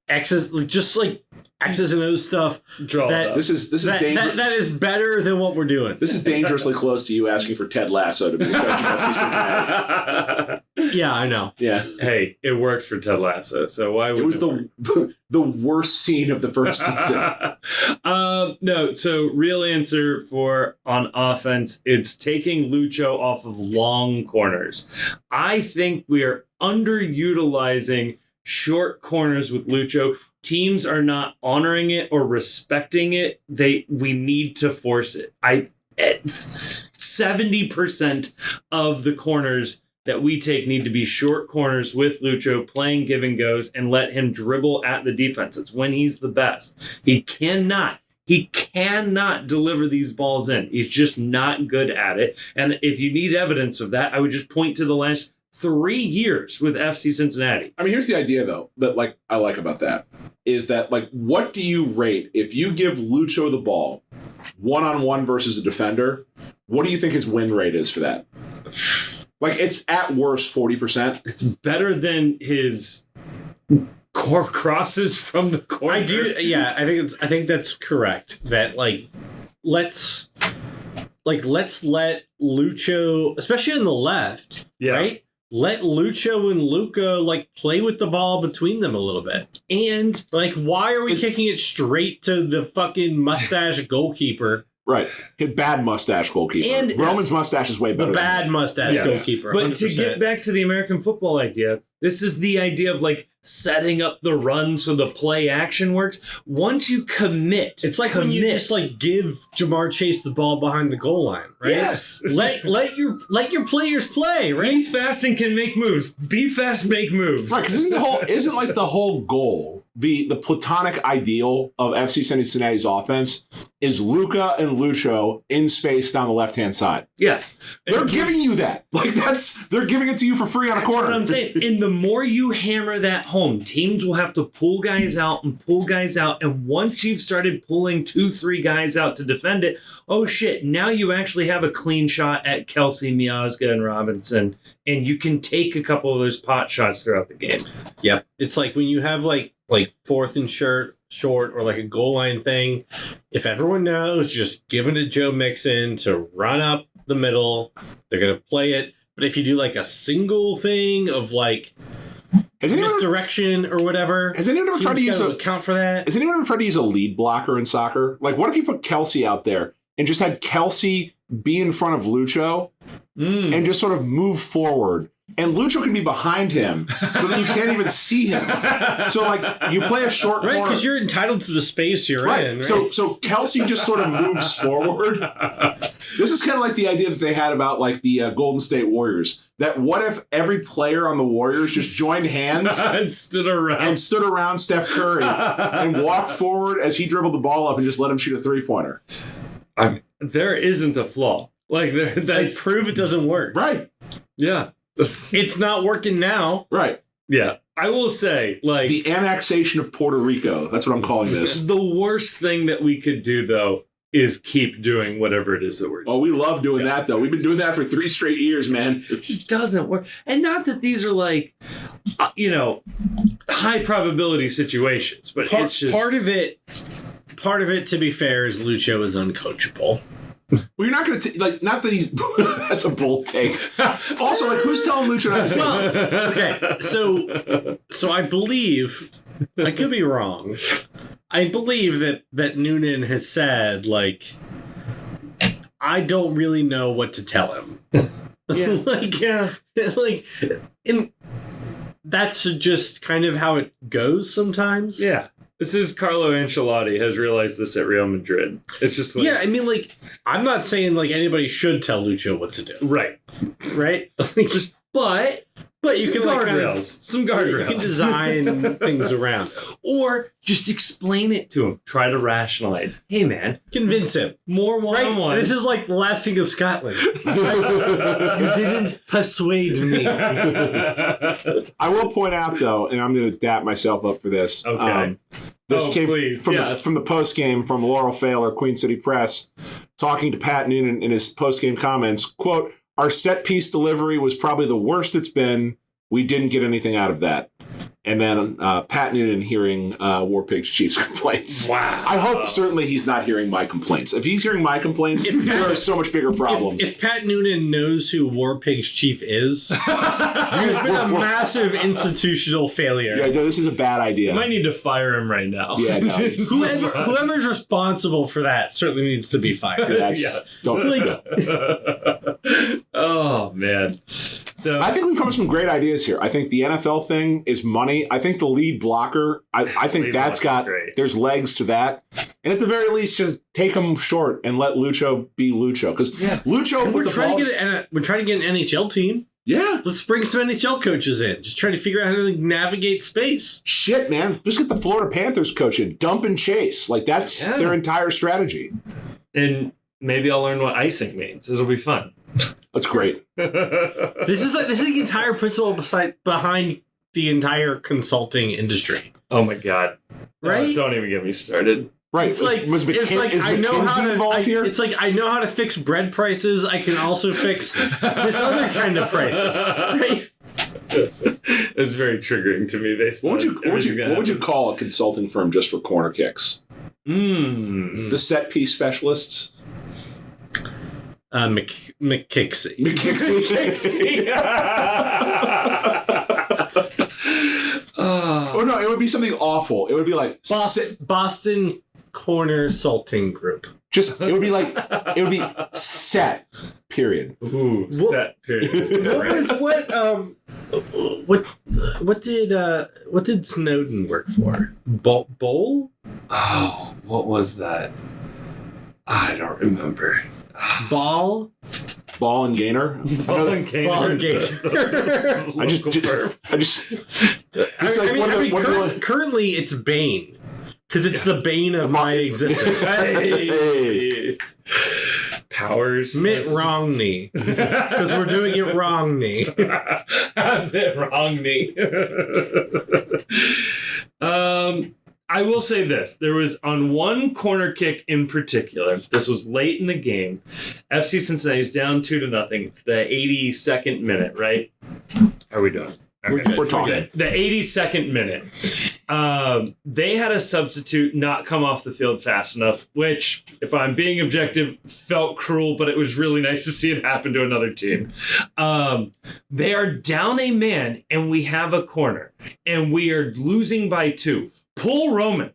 X's, like just like X's and O's stuff. This is dangerous. That is better than what we're doing. This is dangerously close to you asking for Ted Lasso to be the coach of FC Cincinnati. Yeah, I know. Yeah. Hey, it worked for Ted Lasso, so why would it was the worst scene of the first season? No, so real answer on offense, it's taking Lucho off of long corners. I think we are underutilizing short corners with Lucho. Teams are not honoring it or respecting it. We need to force it. 70% of the corners that we take need to be short corners with Lucho playing give and goes and let him dribble at the defense. It's when he's the best. He cannot deliver these balls in. He's just not good at it. And if you need evidence of that, I would just point to the last 3 years with FC Cincinnati. I mean, here's the idea, though, that like I like about that is that like, what do you rate if you give Lucho the ball one-on-one versus a defender? What do you think his win rate is for that? Like, it's at worst 40%. It's better than his crosses from the corner. I do. Yeah, I think that's correct. That let's let Lucho, especially on the left, right? Let Lucho and Luca play with the ball between them a little bit. And why are we kicking it straight to the fucking mustache goalkeeper? Right. His bad mustache goalkeeper. And Roman's mustache is way better. The bad mustache goalkeeper. 100%. But to get back to the American football idea, this is the idea of setting up the run so the play action works. Once you commit, it's like when you just give Jamar Chase the ball behind the goal line, right? Yes. let your players play, right? He's fast and can make moves. Be fast, make moves. Right, because isn't the whole goal, the platonic ideal of FC Cincinnati's offense is Luca and Lucho in space down the left-hand side. Yes. They're giving you that. They're giving it to you for free on a corner. That's what I'm saying. And the more you hammer that home, teams will have to pull guys out. And once you've started pulling 2-3 guys out to defend it, oh shit, now you actually have a clean shot at Kelsey, Miazga, and Robinson. And you can take a couple of those pot shots throughout the game. Yep. It's like when you have fourth and short or a goal line thing, if everyone knows, just giving it Joe Mixon to run up the middle, they're going to play it. But if you do a single thing of misdirection or whatever, has anyone ever tried to account for that? Has anyone ever tried to use a lead blocker in soccer? What if you put Kelsey out there and just had Kelsey be in front of Lucho and just sort of move forward? And Lucho can be behind him so that you can't even see him. So, you play a short corner. Right, because you're entitled to the space you're in. Right? So Kelsey just sort of moves forward. This is kind of like the idea that they had about, the Golden State Warriors. That what if every player on the Warriors just joined hands and stood around Steph Curry and walked forward as he dribbled the ball up and just let him shoot a three-pointer. There isn't a flaw. Prove it doesn't work. Right. Yeah. It's not working now. Right. Yeah. I will say, the annexation of Puerto Rico. That's what I'm calling this. The worst thing that we could do, though, is keep doing whatever it is that we're doing. Oh, we love doing that, though. We've been doing that for 3 straight years, man. It just doesn't work. And not that these are high probability situations, but it's just... Part of it, to be fair, is Lucho is uncoachable. Well, you're not going to not that he's. That's a bold take. Also, who's telling Lucho not to take? Okay, so I believe, I could be wrong. I believe that Noonan has said I don't really know what to tell him. Yeah, and that's just kind of how it goes sometimes. Yeah. This is Carlo Ancelotti has realized this at Real Madrid. It's just yeah, I mean, I'm not saying anybody should tell Lucho what to do. Right. But you can some guardrails. You can design things around. Or just explain it to him. Try to rationalize. Hey, man. Convince him. More one-on-one. This is the last king of Scotland. You didn't persuade me. I will point out, though, and I'm going to dap myself up for this. Okay. This came from the post-game from Laurel Failer, Queen City Press, talking to Pat Noonan in his post-game comments, quote, "Our set-piece delivery was probably the worst it's been. We didn't get anything out of that." And then Pat Noonan hearing War Pigs Chiefs complaints. Wow. I hope certainly he's not hearing my complaints. If he's hearing my complaints, there are so much bigger problems. If Pat Noonan knows who War Pigs Chief is, he's been a massive institutional failure. Yeah, no, this is a bad idea. You might need to fire him right now. Yeah, no. Whoever's responsible for that certainly needs to be fired. Yes. Oh, man. So I think we've come up with some great ideas here. I think the NFL thing is money. I think the lead blocker, I think that's there's legs to that. And at the very least, just take them short and let Lucho be Lucho. Because Lucho, we're trying to get an NHL team. Yeah. Let's bring some NHL coaches in. Just try to figure out how to navigate space. Shit, man. Just get the Florida Panthers coach in. Dump and chase. That's their entire strategy. And maybe I'll learn what icing means. It'll be fun. That's great. This is the entire principle behind the entire consulting industry. Oh my god! Right? Don't even get me started. Right. I know how to fix bread prices. I can also fix this other kind of prices. Right? It's very triggering to me. Based What on would you call a consulting firm just for corner kicks? The set piece specialists. McKixie. McKixie. Oh no, it would be something awful. It would be like Boston Corner Salting Group. Just it would be set. Period. Ooh, set period. What did Snowden work for? Bowl? Oh, what was that? I don't remember. Ball and Gainer. Ball and Gainer. Currently it's Bane. Because it's the bane of my existence. Hey. Powers. Mitt Romney. Because we're doing it wrongly. Mitt Romney. I will say this. There was on one corner kick in particular, this was late in the game. FC Cincinnati is down 2-0. It's the 82nd minute, right? How are we doing? Okay. We're talking. The 82nd minute. They had a substitute not come off the field fast enough, which, if I'm being objective, felt cruel, but it was really nice to see it happen to another team. They are down a man, and we have a corner, and we are losing by 2. Pull Roman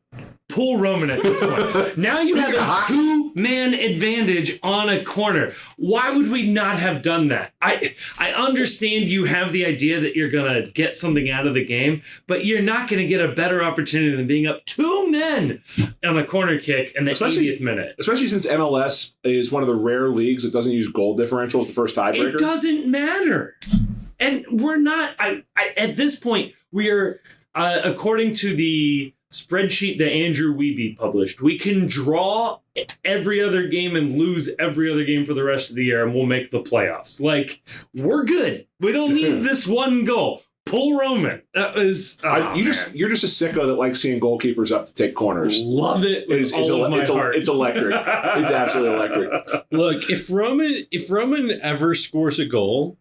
at this point. Now you have a 2-man advantage on a corner. Why would we not have done that? I understand you have the idea that you're going to get something out of the game, but you're not going to get a better opportunity than being up 2 men on a corner kick in the 80th minute. Especially since MLS is one of the rare leagues that doesn't use goal differential as the first tiebreaker. It doesn't matter. And we're not, at this point, we are, according to the spreadsheet that Andrew Wiebe published, we can draw every other game and lose every other game for the rest of the year, and we'll make the playoffs. Like, we're good. We don't need this one goal. Pull Roman. That was you're just a sicko that likes seeing goalkeepers up to take corners. Love it. It's electric. It's absolutely electric. Look, if Roman ever scores a goal,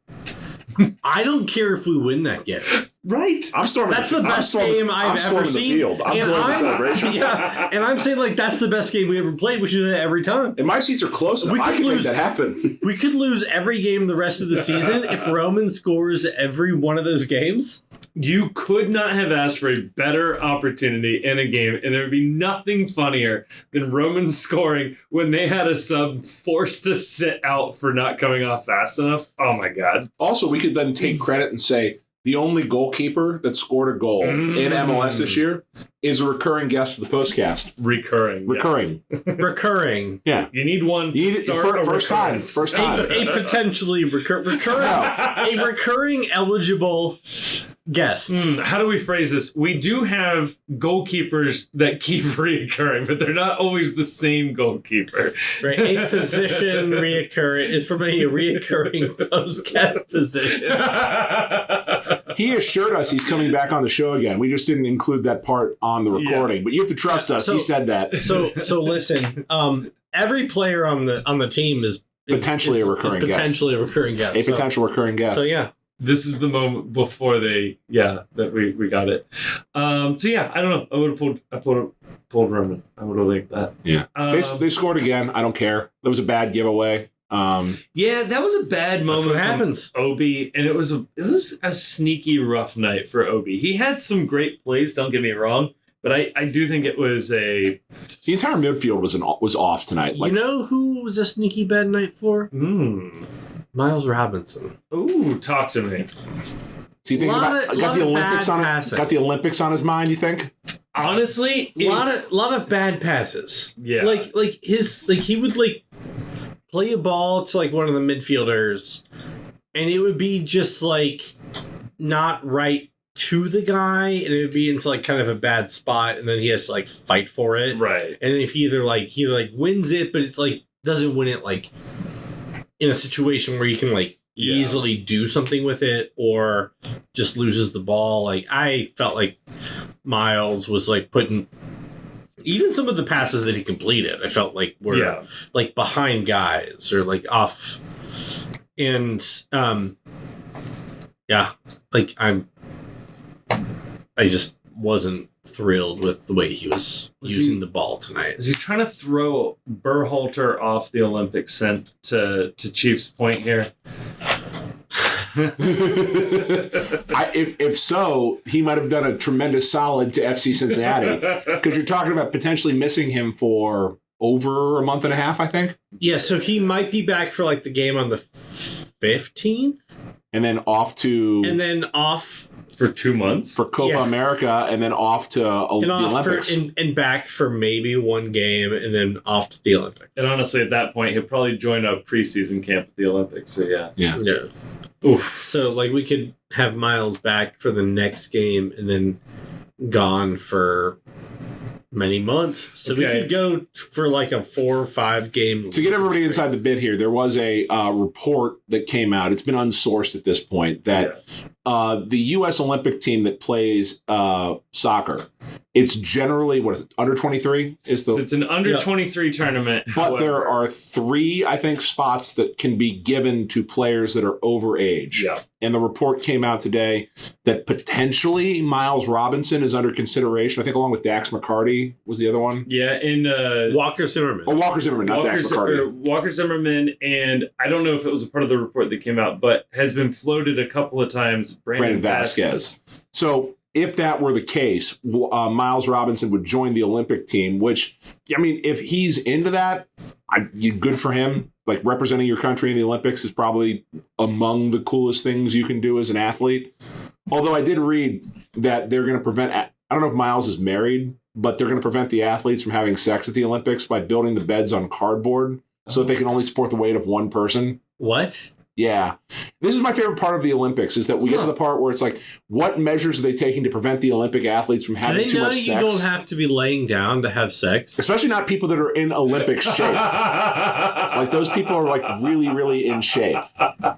I don't care if we win that game. Right. That's the best game I've ever seen. The field. I'm joining the celebration. Yeah, and I'm saying, like, that's the best game we ever played. We should do that every time. And my seats are close enough. I can make that happen. We could lose every game the rest of the season if Roman scores every one of those games. You could not have asked for a better opportunity in a game, and there would be nothing funnier than Roman scoring when they had a sub forced to sit out for not coming off fast enough. Oh my God. Also, we could then take credit and say the only goalkeeper that scored a goal in MLS this year is a recurring guest for the postcast. Recurring. Yeah. You need one. You need first time. A potentially recurring eligible guest. How do we phrase this? We do have goalkeepers that keep reoccurring, but they're not always the same goalkeeper. Right. A position reoccurring is from a reoccurring postcast position. He assured us he's coming back on the show again. We just didn't include that part on the recording, but you have to trust us. He said that. So listen. Every player on the team is potentially a recurring guest. Potentially a recurring guest. A potential recurring guest. So yeah. This is the moment before that we got it. So yeah, I don't know. I would have pulled Roman. I would have liked that. Yeah. They scored again. I don't care. That was a bad giveaway. Yeah, that was a bad moment. That's what happens. Obi, and it was a sneaky rough night for Obi. He had some great plays, don't get me wrong, but I do think it was the entire midfield was off tonight. Like, you know who was a sneaky bad night for? Miles Robinson. Ooh, talk to me. So you think got the Olympics on his mind, you think? Honestly, a lot of bad passes. Yeah. Like he would play a ball to one of the midfielders, and it would be just not right to the guy, and it would be into kind of a bad spot, and then he has to fight for it. Right. And if he either wins it, but it's doesn't win it in a situation where you can easily do something with it, or just loses the ball. I felt like Miles was putting even some of the passes that he completed, I felt were behind guys or off. And Yeah, like I just wasn't thrilled with the way he was using the ball tonight. Is he trying to throw Berhalter off the Olympic scent to Chiefs point here? If so, he might have done a tremendous solid to FC Cincinnati, because you're talking about potentially missing him for over a month and a half, I think. Yeah, so he might be back for like the game on the 15th, and then off for 2 months for Copa America, and then off to the Olympics, and back for maybe one game, and then off to the Olympics. And honestly, at that point, he'll probably join a preseason camp at the Olympics. So yeah. Oof. So like we could have Miles back for the next game, and then gone for many months. So we could go for like a 4 or 5 game. To get everybody inside the bit here, there was a report that came out. It's been unsourced at this point that the U.S. Olympic team that plays soccer, it's generally, under 23 is the. So it's an under 23 tournament. But there are 3, I think, spots that can be given to players that are over age. Yeah. And the report came out today that potentially Miles Robinson is under consideration. I think along with Dax McCarty was the other one. Yeah, and Walker Zimmerman. Oh, Walker Zimmerman, not Dax McCarty. Walker Zimmerman, and I don't know if it was a part of the report that came out, but has been floated a couple of times. Brandon Vasquez. So if that were the case, Miles Robinson would join the Olympic team, which, I mean, if he's into that, good for him. Like, representing your country in the Olympics is probably among the coolest things you can do as an athlete. Although I did read that they're going to prevent, I don't know if Miles is married, but they're going to prevent the athletes from having sex at the Olympics by building the beds on cardboard so that they can only support the weight of one person. What? Yeah. This is my favorite part of the Olympics, is that we get to the part where it's like, what measures are they taking to prevent the Olympic athletes from having too much sex? Do they know you don't have to be laying down to have sex? Especially not people that are in Olympic shape. Like, those people are like really, really in shape.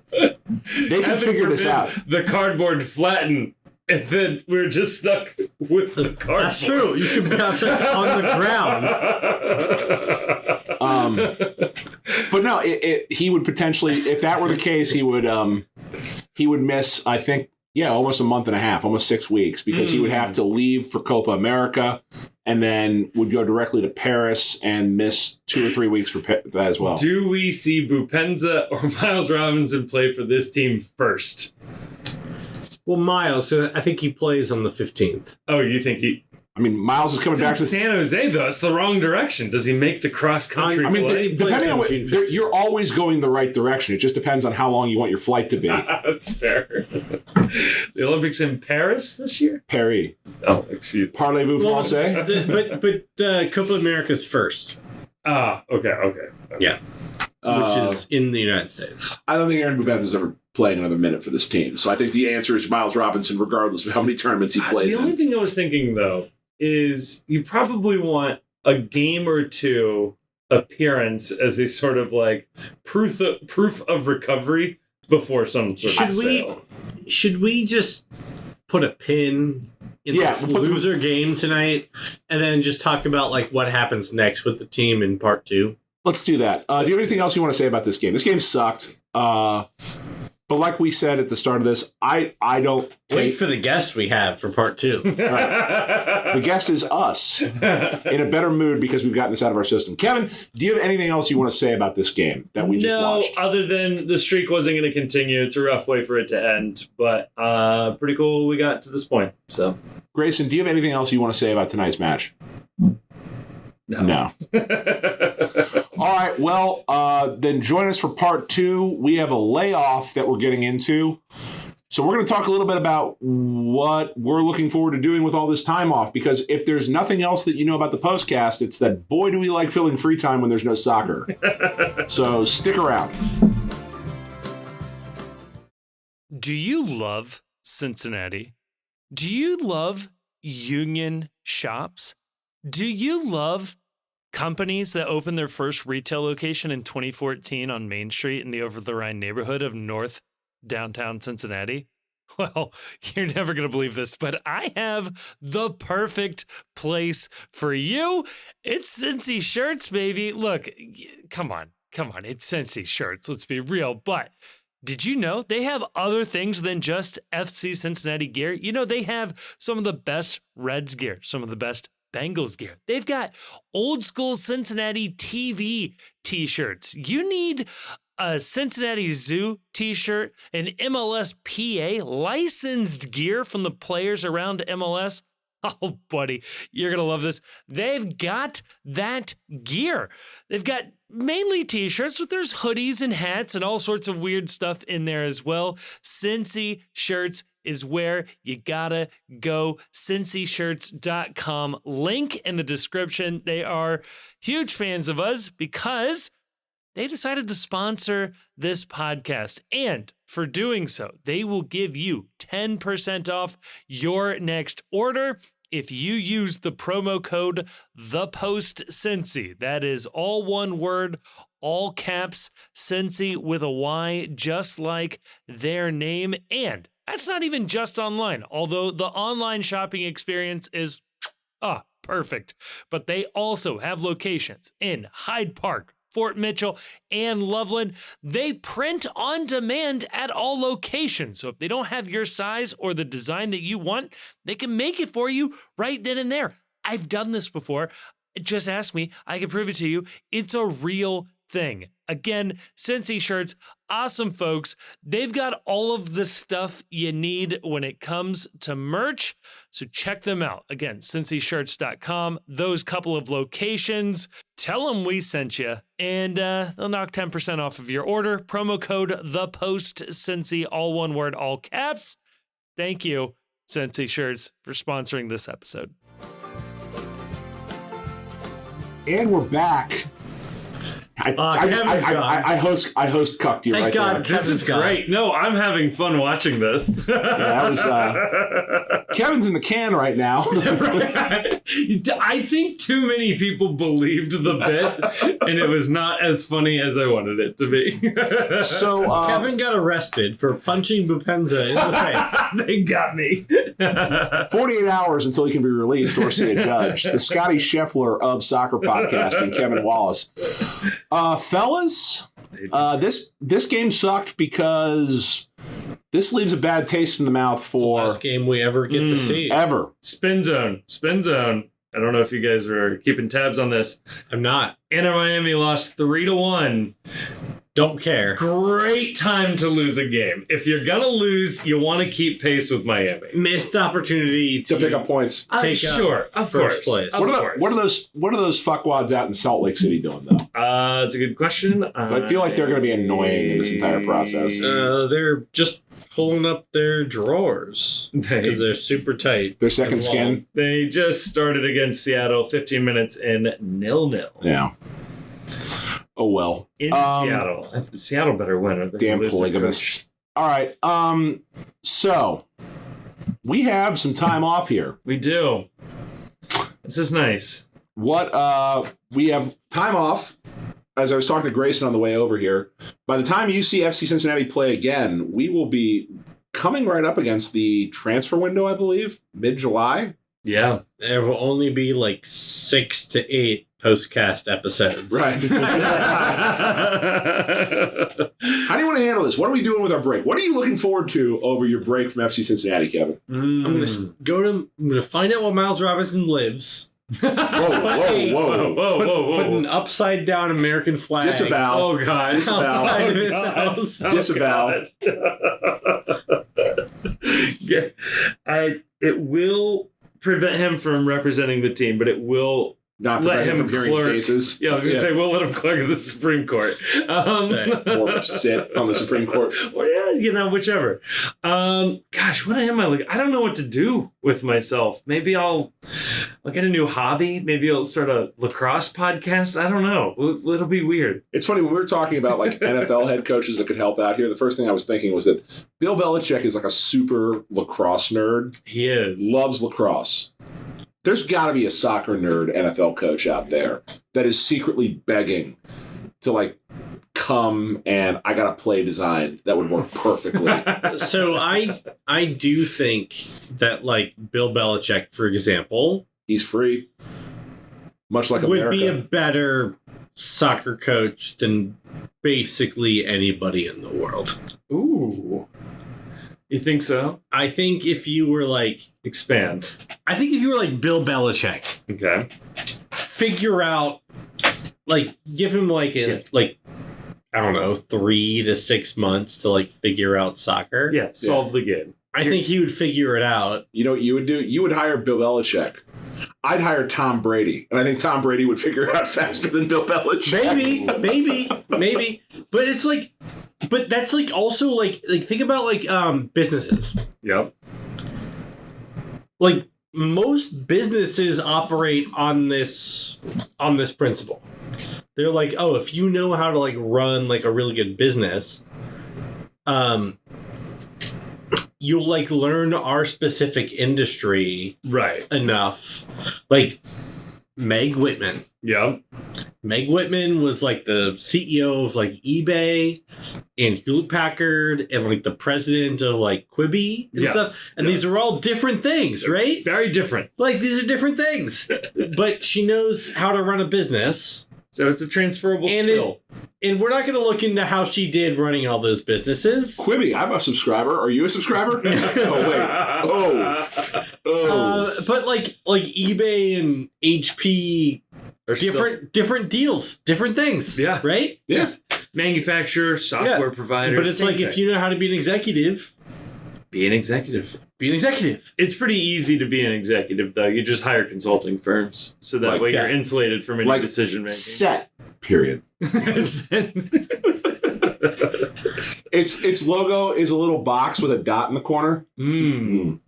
They can figure this out. The cardboard flatten, and then we're just stuck with the cardboard. That's true. You can have sex on the ground. But no, he would potentially, if that were the case, he would miss, I think, almost a month and a half, almost 6 weeks, because he would have to leave for Copa America and then would go directly to Paris and miss 2 or 3 weeks for that as well. Do we see Bupenza or Miles Robinson play for this team first? Well, Miles, I think he plays on the 15th. Oh, you think he... I mean, Miles is coming back to San Jose, though. It's the wrong direction. Does he make the cross-country flight? Depending on you're always going the right direction. It just depends on how long you want your flight to be. That's fair. The Olympics in Paris this year? Paris. Oh, excuse me. Parlez-vous français? But Copa America's first. Ah, okay. Yeah. Which is in the United States. I don't think Aaron Bupenza is ever playing another minute for this team. So I think the answer is Miles Robinson, regardless of how many tournaments he plays in. The only thing I was thinking, though, is you probably want a game or two appearance as a sort of like proof of recovery before some sort of sale. Should we just put a pin in this loser game tonight and then just talk about like what happens next with the team in part 2? Let's do that. Do you have anything else you want to say about this game? This game sucked. But like we said at the start of this, I don't wait for the guest we have for part 2. Right. The guest is us in a better mood because we've gotten this out of our system. Kevin, do you have anything else you want to say about this game that we just watched? No, other than the streak wasn't going to continue. It's a rough way for it to end, but pretty cool we got to this point. So, Grayson, do you have anything else you want to say about tonight's match? No. All right. Well, then join us for part 2. We have a layoff that we're getting into. So we're going to talk a little bit about what we're looking forward to doing with all this time off. Because if there's nothing else that you know about the postcast, it's that boy, do we like filling free time when there's no soccer. So stick around. Do you love Cincinnati? Do you love union shops? Do you love companies that opened their first retail location in 2014 on Main Street in the over-the-Rhine neighborhood of North downtown Cincinnati? Well, you're never going to believe this, but I have the perfect place for you. It's Cincy Shirts, baby. Look, come on. It's Cincy Shirts. Let's be real. But Did you know they have other things than just FC Cincinnati gear? You know, they have some of the best Reds gear, some of the best Bengals gear. They've got old school Cincinnati TV t-shirts. You need a Cincinnati Zoo t-shirt, an MLS PA licensed gear from the players around MLS. Oh, buddy, you're going to love this. They've got that gear. They've got mainly t-shirts, but there's hoodies and hats and all sorts of weird stuff in there as well. Cincy Shirts is where you gotta go. CincyShirts.com. Link in the description. They are huge fans of us because they decided to sponsor this podcast. And for doing so, they will give you 10% off your next order if you use the promo code ThePostCincy. That is all one word, all caps, Cincy with a Y, just like their name. And that's not even just online, although the online shopping experience is perfect. But they also have locations in Hyde Park, Fort Mitchell, and Loveland. They print on demand at all locations. So if they don't have your size or the design that you want, they can make it for you right then and there. I've done this before. Just ask me. I can prove it to you. It's a real thing. Again, Cincy Shirts, awesome folks. They've got all of the stuff you need when it comes to merch. So check them out. Again, CincyShirts.com, those couple of locations. Tell them we sent you, and they'll knock 10% off of your order. Promo code ThePostCincy, all one word, all caps. Thank you, Cincy Shirts, for sponsoring this episode. And we're back. I host cucked you. Thank right God, there. This is great. No, I'm having fun watching this. Yeah, that was Kevin's in the can right now. I think too many people believed the bit, and it was not as funny as I wanted it to be. So Kevin got arrested for punching Bupenza in the face. They got me. 48 hours until he can be released or see a judge. The Scotty Scheffler of soccer podcasting, Kevin Wallace. Fellas, this game sucked because this leaves a bad taste in the mouth for Last game we ever get to see. ever. Spin zone. I don't know if you guys are keeping tabs on this. I'm not. Inter Miami lost 3-1. Don't care. Great time to lose a game. If you're gonna lose, you want to keep pace with Miami. Missed opportunity To pick up points. take Sure, of first course. place. Of course. What are those fuckwads out in Salt Lake City doing though? That's a good question. I feel like they're going to be annoying in this entire process. They're just pulling up their drawers because they're super tight. Their second and skin. long. They just started against Seattle, 15 minutes in 0-0. Yeah. Oh well. In Seattle. Seattle better win. Or Damn polygamists. All right. So we have some time off here. We do. This is nice. We have time off. As I was talking to Grayson on the way over here, by the time you see FC Cincinnati play again, we will be coming right up against the transfer window, I believe, mid-July. Yeah. There will only be like 6 to 8 postcast episodes. Right. How do you want to handle this? What are we doing with our break? What are you looking forward to over your break from FC Cincinnati, Kevin? I'm gonna find out where Miles Robinson lives. Whoa. Put an upside down American flag. Disavow. Oh, God. Outside of his house. Disavow. Yeah. It will prevent him from representing the team, but it will Not let prevent him from hearing clerk. cases. Yeah, I was going to say, we'll let him clerk at the Supreme Court. Or sit on the Supreme Court. Or whichever. Gosh, what am I looking? I don't know what to do with myself. Maybe I'll get a new hobby. Maybe I'll start a lacrosse podcast. I don't know. It'll be weird. It's funny, when we were talking about like NFL head coaches that could help out here, the first thing I was thinking was that Bill Belichick is like a super lacrosse nerd. He is. Loves lacrosse. There's got to be a soccer nerd NFL coach out there that is secretly begging to like come and I got a play design that would work perfectly. So I do think that like Bill Belichick, for example, He's free, much like would America. be a better soccer coach than basically anybody in the world. Ooh. You think so? I think if you were like Expand. I think if you were like Bill Belichick, Okay. figure out like give him like like I don't know, 3 to 6 months to like figure out soccer. Yeah, solve the game. I think he would figure it out. You know what you would do? You would hire Bill Belichick. I'd hire Tom Brady, and I think Tom Brady would figure it out faster than Bill Belichick. Maybe. But it's like, but that's like also like think about like businesses. Yep. Like most businesses operate on this principle. They're like, oh, if you know how to like run like a really good business, you'll like learn our specific industry Right. enough. Like Meg Whitman. Yep. Meg Whitman was like the CEO of like eBay and Hewlett Packard and like the president of like Quibi and stuff. And these are all different things, right? Very different. Like these are different things. But she knows how to run a business. So it's a transferable skill. And we're not going to look into how she did running all those businesses. Quibi, I'm a subscriber. Are you a subscriber? Oh, wait. Oh. But like eBay and HP, different deals, different things. Yeah. Right? Yes. Manufacturer, software provider. But it's like if you know how to be an executive, be an executive. be an executive. It's pretty easy to be an executive, though. You just hire consulting firms, so that way you're insulated from any decision making. Set. Period. Its logo is a little box with a dot in the corner. You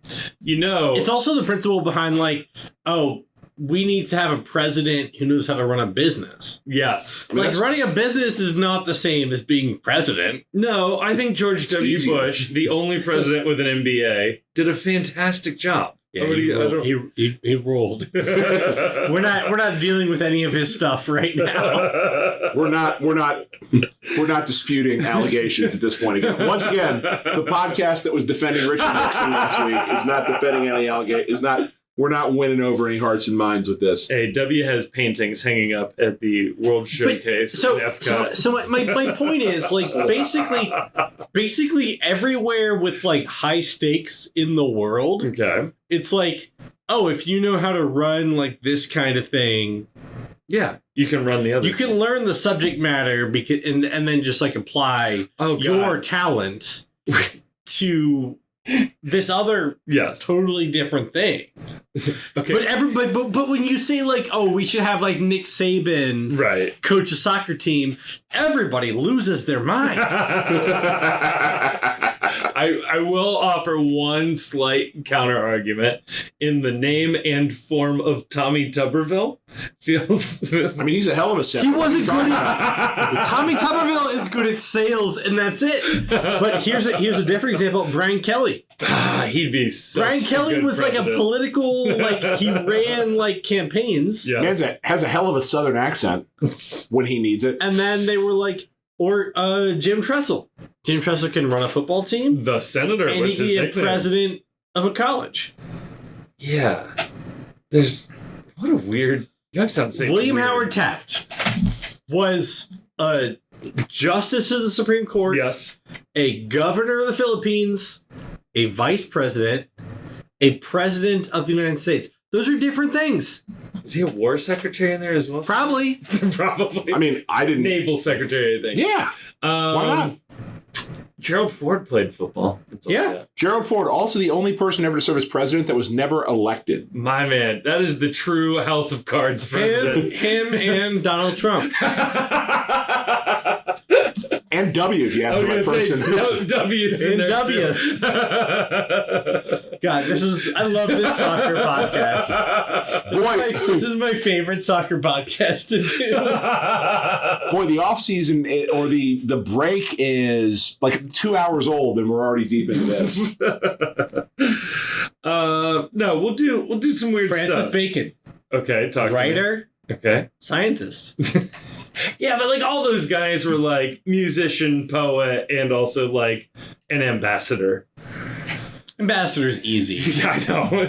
know, It's also the principle behind like, oh, we need to have a president who knows how to run a business. yes. Like running a business is not the same as being president. No, I think George W. easier. Bush, the only president with an MBA, did a fantastic job. Yeah, he ruled. We're not dealing with any of his stuff right now. We're not disputing allegations at this point again. Once again, the podcast that was defending Richard Nixon last week is not defending any allegations. We're not winning over any hearts and minds with this. Hey, W has paintings hanging up at the World Showcase. So in Epcot. my point is like basically everywhere with like high stakes in the world, Okay. it's like, oh, if you know how to run like this kind of thing, Yeah, you can run the other. you can learn the subject matter and then just like apply your talent to this other totally different thing. Okay. But when you say like, oh, we should have like Nick Saban coach a soccer team, everybody loses their minds. I will offer one slight counter argument. In the name and form of Tommy Tuberville, feels. I mean, he's a hell of a set. He wasn't good at Tommy Tuberville is good at sales, and that's it. But here's a different example. Brian Kelly. He'd be such Brian Kelly was president. like a political, like he ran like campaigns. Yeah. He has a hell of a southern accent when he needs it. And then they were like, or Jim Tressel. Jim Tressel can run a football team. The senator and was he his can be a nickname. president of a college. Yeah. There's what a weird. You have to say William weird. Howard Taft was a justice of the Supreme Court. Yes. A governor of the Philippines, a vice president, a president of the United States. Those are different things. Is he a war secretary in there as well? Probably. Probably. I mean, I didn't. Naval secretary, I think. Yeah. Why not? Gerald Ford played football. That's all I got. Gerald Ford, also the only person ever to serve as president that was never elected. My man, that is the true House of Cards president. Him and Donald Trump. And W, if you ask the right person. W's in there W. too. God, I love this soccer podcast. This is my favorite soccer podcast to do. Boy, the off season or the break is like 2 hours old, and we're already deep into this. No, we'll do some weird Francis stuff. Bacon, Okay, talk writer, to me. Okay. scientist. Yeah, but like all those guys were like musician, poet, and also like an ambassador. Ambassador's easy. Yeah, I know.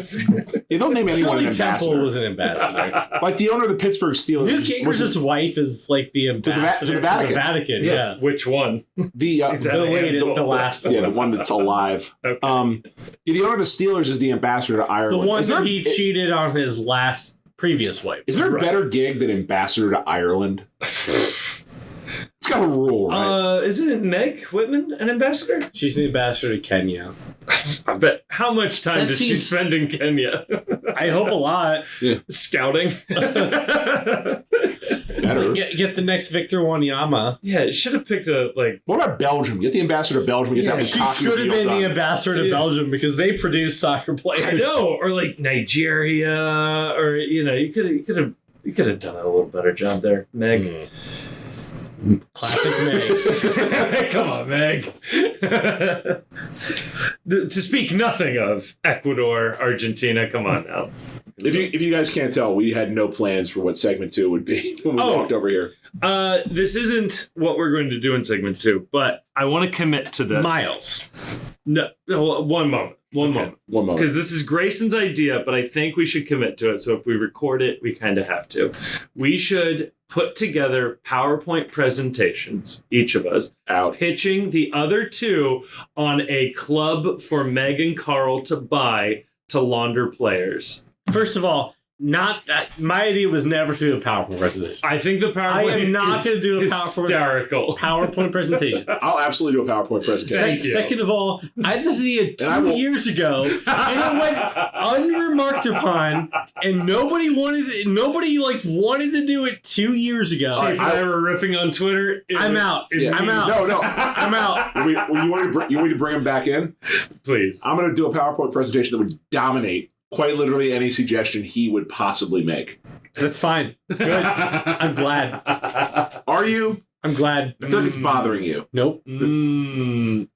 They don't name anyone an Shirley Temple ambassador. was an ambassador. Like the owner of the Pittsburgh Steelers. Newt Gingrich's wife is like the ambassador to the Vatican. Vatican. Yeah. Which one? The The last one. yeah, the one that's alive. Okay. The owner of the Steelers is the ambassador to The Ireland. one Is that there- he cheated on his previous wife. Is there a Right. better gig than ambassador to Ireland? It's got a rule, right? Isn't it Meg Whitman an ambassador? She's the ambassador to Kenya. I bet. How much time That does she seems- spend in Kenya? I hope a lot. Scouting. Better. Get the next Victor Wanyama. Yeah, it should have picked a What about Belgium? Get the ambassador to Belgium. Get that She Lukaku should have deal been done. the ambassador to Yeah. Belgium because they produce soccer I players. know, or like Nigeria, or you could have done a little better job there, Meg. Classic Meg. Come on, Meg. To speak nothing of Ecuador, Argentina. Come on now. If you guys can't tell, we had no plans for what segment 2 would be when we walked over here. This isn't what we're going to do in segment 2, but I want to commit to this. Miles. No, one moment. One moment. One moment. Because this is Grayson's idea, but I think we should commit to it. So if we record it, we kind of have to. We should put together PowerPoint presentations, each of us, Out. pitching the other two on a club for Meg and Carl to buy to launder players. First of all, my idea was never to do a PowerPoint presentation. I think the PowerPoint I am not going to do a hysterical. PowerPoint presentation. I'll absolutely do a PowerPoint presentation. Thank you. Second of all, I had this idea And I 2 will- years ago, and it went unremarked upon, and nobody wanted to do it 2 years ago. Chief and I were riffing on Twitter. I'm out. Yeah. I'm out. No. I'm out. You want me to bring him back in? Please. I'm going to do a PowerPoint presentation that would dominate quite literally any suggestion he would possibly make. That's fine. Good. I'm glad. Are you? I'm glad. I feel like it's bothering you. Nope.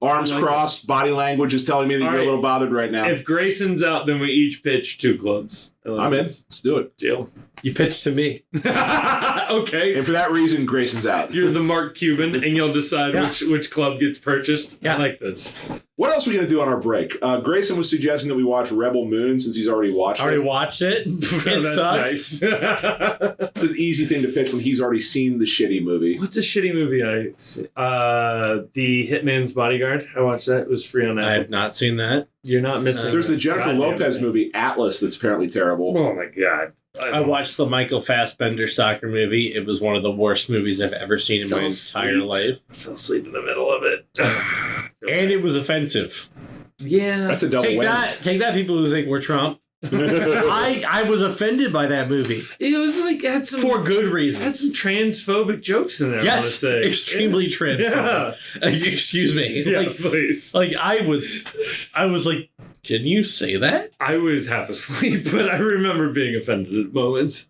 Arms crossed, body language is telling me that All you're right. a little bothered right now. If Grayson's out, then we each pitch 2 clubs. I'm in. Let's do it. Deal. You pitched to me. Okay. And for that reason, Grayson's out. You're the Mark Cuban, and you'll decide Yeah. which club gets purchased. Yeah. I like this. What else are we going to do on our break? Grayson was suggesting that we watch Rebel Moon since he's already watched Already it. watched it. It sucks. Nice. It's an easy thing to pitch when he's already seen the shitty movie. What's a shitty movie I see? The Hitman's Bodyguard. I watched that. It was free on I Apple. have not seen that. You're not missing. There's the Jennifer Goddamn Lopez thing. movie, Atlas, that's apparently terrible. Oh my god. I watched the Michael Fassbender soccer movie. It was one of the worst movies I've ever seen in my entire life. I fell asleep in the middle of it. And it was offensive. Yeah. That's a double Take win. that, people who think we're Trump. I was offended by that movie It was like had some for good had reasons. some transphobic jokes in there. I want to Yes, say extremely transphobic. Excuse me. Yeah, please. Like I was like, can you say that? I was half asleep, but I remember being offended at moments.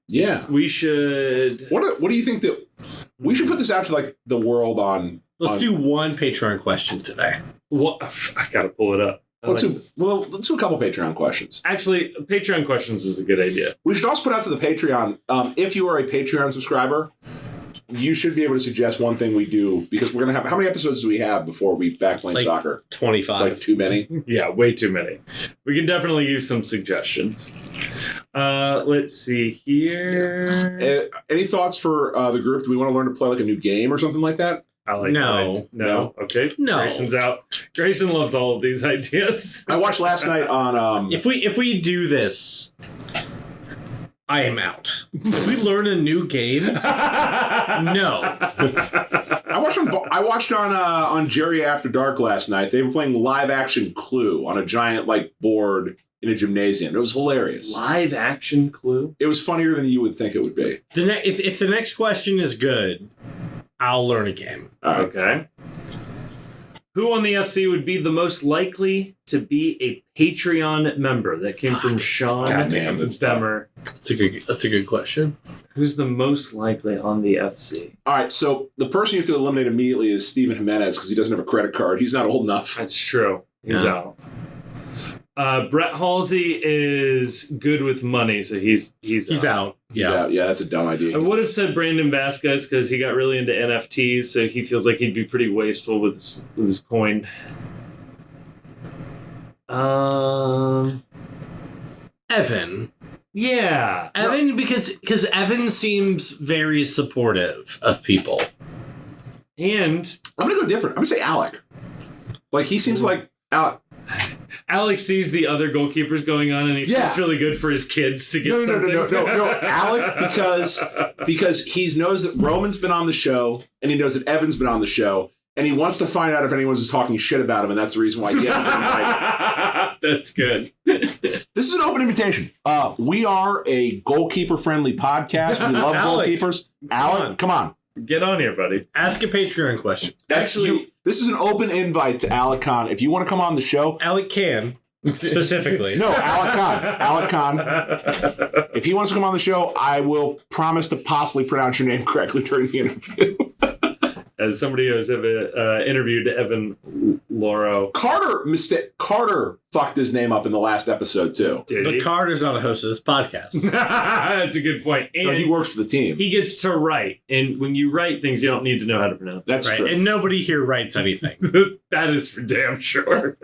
Yeah. We should. What do you think that we should put this out to like the world on? Let's do one Patreon question today. What? I gotta pull it up. I Let's like do, this. well, let's do a couple Patreon questions. Actually, Patreon questions is a good idea. We should also put out to the Patreon. If you are a Patreon subscriber, you should be able to suggest one thing we do because we're gonna have how many episodes do we have before we back playing Like soccer? 25. Like too many. Yeah, way too many. We can definitely use some suggestions. Let's see here. Any thoughts for the group? Do we want to learn to play like a new game or something like that? I like No. no. Okay. No. Grayson's out. Grayson loves all of these ideas. I watched last night on. If we do this, I am out. If we learn a new game, no. I watched on Jerry After Dark last night. They were playing live action Clue on a giant like board in a gymnasium. It was hilarious. Live action Clue. It was funnier than you would think it would be. If the next question is good, I'll learn a game. All right. Okay. Who on the FC would be the most likely to be a Patreon member? That came from Sean Goddamn, that's tough. Demmer. That's a good question. Who's the most likely on the FC? All right. So the person you have to eliminate immediately is Steven Jimenez because he doesn't have a credit card. He's not old enough. That's true. He's Yeah. out. Brett Halsey is good with money, so he's out. He's out. Yeah, that's a dumb idea. I would have said Brandon Vasquez because he got really into NFTs, so he feels like he'd be pretty wasteful with his coin. Evan. Yeah. Evan, because Evan seems very supportive of people. And I'm going to go different. I'm going to say Alec. Like, he seems like Alec. Alex sees the other goalkeepers going on, and he feels really good for his kids to get something. No. Alec, because he knows that Roman's been on the show, and he knows that Evan's been on the show, and he wants to find out if anyone's just talking shit about him, and that's the reason why he hasn't been invited. That's good. This is an open invitation. We are a goalkeeper-friendly podcast. We love goalkeepers. Alec, come on. Get on here, buddy. Ask a Patreon question. Actually, this is an open invite to Alec Khan. If you want to come on the show, Alec can specifically. No, Alec Khan. Alec Khan. If he wants to come on the show, I will promise to possibly pronounce your name correctly during the interview. As somebody who has interviewed Evan Loro. Carter fucked his name up in the last episode, too. But Carter's not a host of this podcast. That's a good point. And no, he works for the team. He gets to write. And when you write things, you don't need to know how to pronounce That's right. true. And nobody here writes anything. That is for damn sure.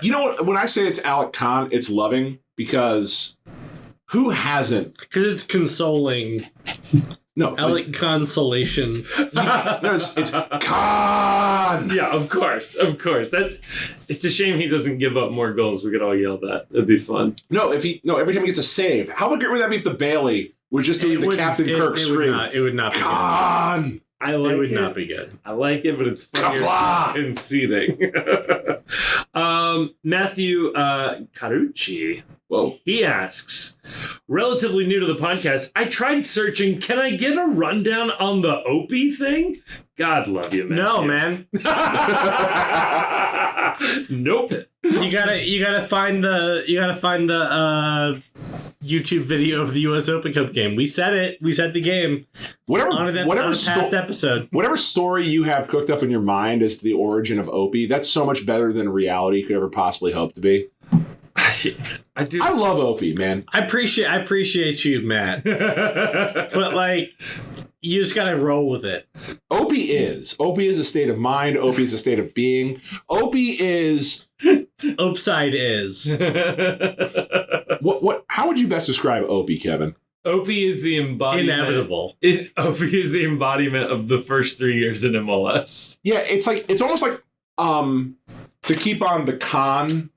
You know what? When I say it's Alec Khan, it's loving because who hasn't? Because it's consoling. No. Alec Consolation. No, it's Khan. Yeah, of course. It's a shame he doesn't give up more goals. We could all yell that. It'd be fun. No, every time he gets a save. How great would that be if the Bailey was just doing the Captain Kirk scream? It would not be Khan. good. It would not be good. I like it, but it's funnier conceding. Matthew Carucci. Whoa. He asks, relatively new to the podcast, I tried searching, can I get a rundown on the Opie thing? God love you, man. No, man. Nope. You gotta find the YouTube video of the U.S. Open Cup game. We said it. We said the game. On a past episode. Whatever story you have cooked up in your mind as to the origin of Opie, that's so much better than reality could ever possibly hope to be. I do. I love Opie, man. I appreciate you, Matt. But like, you just gotta roll with it. Opie is a state of mind. Opie is a state of being. Opie is. Upside is. What? How would you best describe Opie, Kevin? Opie is the embodiment. Inevitable. Opie is the embodiment of the first 3 years in MLS. Yeah, it's almost like to keep on the con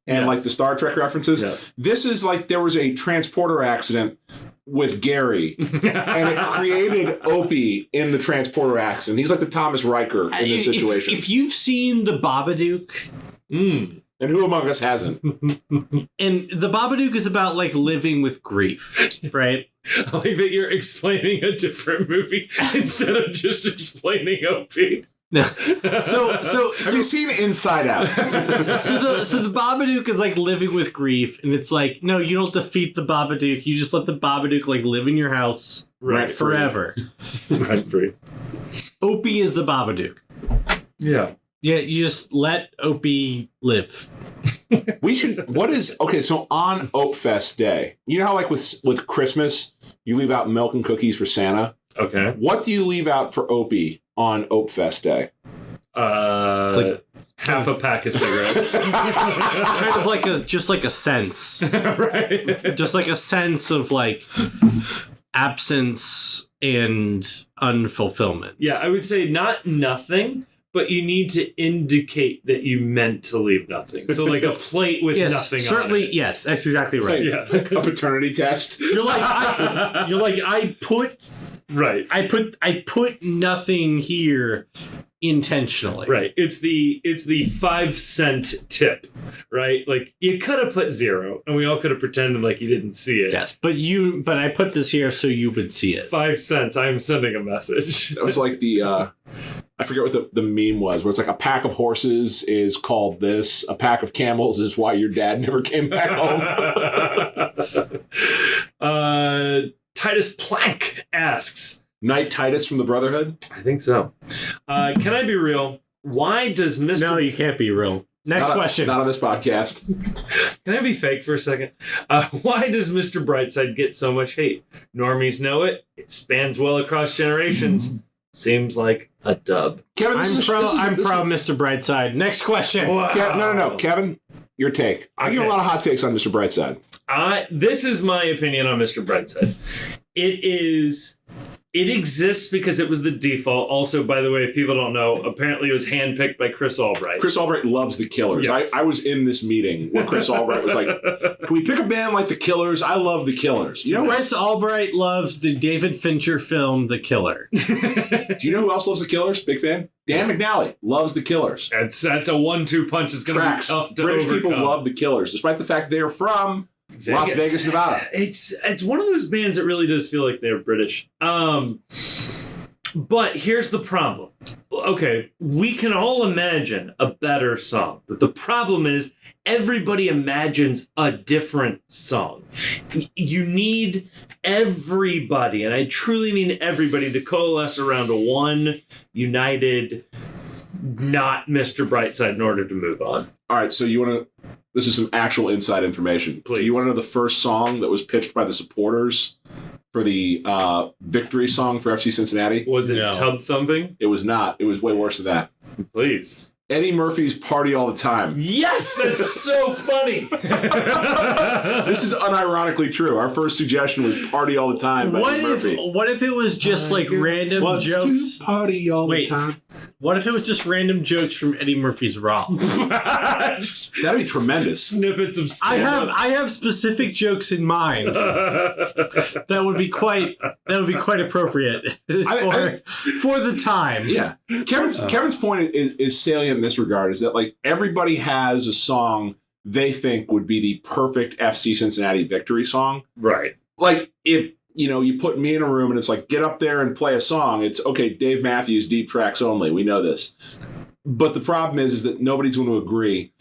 and like the Star Trek references. Yes. This is like there was a transporter accident with Gary, and it created Opie in the transporter accident. He's like the Thomas Riker in this situation. If you've seen the Babadook. And who among us hasn't? And the Babadook is about like living with grief, right? I like that you're explaining a different movie instead of just explaining Opie. No. So have you seen Inside Out? so the Babadook is like living with grief, and it's like, no, you don't defeat the Babadook. You just let the Babadook like live in your house forever. Rent free. Opie is the Babadook. Yeah. Yeah, you just let Opie live. We should. So on Ope Fest Day, you know how like with Christmas you leave out milk and cookies for Santa. Okay. What do you leave out for Opie on Ope Fest Day? It's like half a pack of cigarettes. kind of like just like a sense, right? Just like a sense of like absence and unfulfillment. Yeah, I would say not nothing. But you need to indicate that you meant to leave nothing. So like a plate with nothing certainly, on it. Yes, that's exactly right. Yeah. A paternity test. You're like, I put nothing here intentionally. Right. It's the 5-cent tip, right? Like you could have put 0 and we all could have pretended like you didn't see it. Yes, but I put this here so you would see it. 5 cents. I'm sending a message. That was like the I forget what the meme was, where it's like a pack of horses is called this, a pack of camels is why your dad never came back home. Titus Plank asks, Knight Titus from the Brotherhood? I think so. Can I be real? Why does Mr. No, you can't be real. Next question. Not on this podcast. Can I be fake for a second? Why does Mr. Brightside get so much hate? Normies know it. It spans well across generations. Seems like a dub. Kevin, I'm pro Mr. Brightside. Next question. Wow. No. Kevin, your take. I give a lot of hot takes on Mr. Brightside. This is my opinion on Mr. Brightside. It exists because it was the default. Also, by the way, if people don't know, apparently it was handpicked by Chris Albright. Chris Albright loves the Killers. Yes. I was in this meeting where Chris Albright was like, can we pick a band like the Killers? I love the Killers. You know Chris Albright loves the David Fincher film The Killer. Do you know who else loves the Killers? Big fan? Dan McNally loves the Killers. That's a 1-2 punch. It's going to be tough to British overcome. people love the Killers, despite the fact they are from Las Vegas, Nevada. It's one of those bands that really does feel like they're British. But here's the problem. Okay, we can all imagine a better song, but the problem is everybody imagines a different song. You need everybody, and I truly mean everybody, to coalesce around one united, not Mr. Brightside in order to move on. All right, so you want to... This is some actual inside information. Please. Do you want to know the first song that was pitched by the supporters for the victory song for FC Cincinnati? Was it No. Tub Thumping? It was not. It was way worse than that. Please. Eddie Murphy's Party All the Time. Yes, that's so funny. This is unironically true. Our first suggestion was Party All the Time by Eddie Murphy. What if it was just like random Wants jokes? to party all Wait. the time. What if it was just random jokes from Eddie Murphy's Raw? That'd That'd be tremendous. Snippets of I stand-up. have specific jokes in mind that would be quite appropriate for the time. Yeah. Kevin's point is salient in this regard, is that like everybody has a song they think would be the perfect FC Cincinnati victory song. Right. Like if you put me in a room and it's like, get up there and play a song. It's okay, Dave Matthews, deep tracks only. We know this. But the problem is that nobody's going to agree.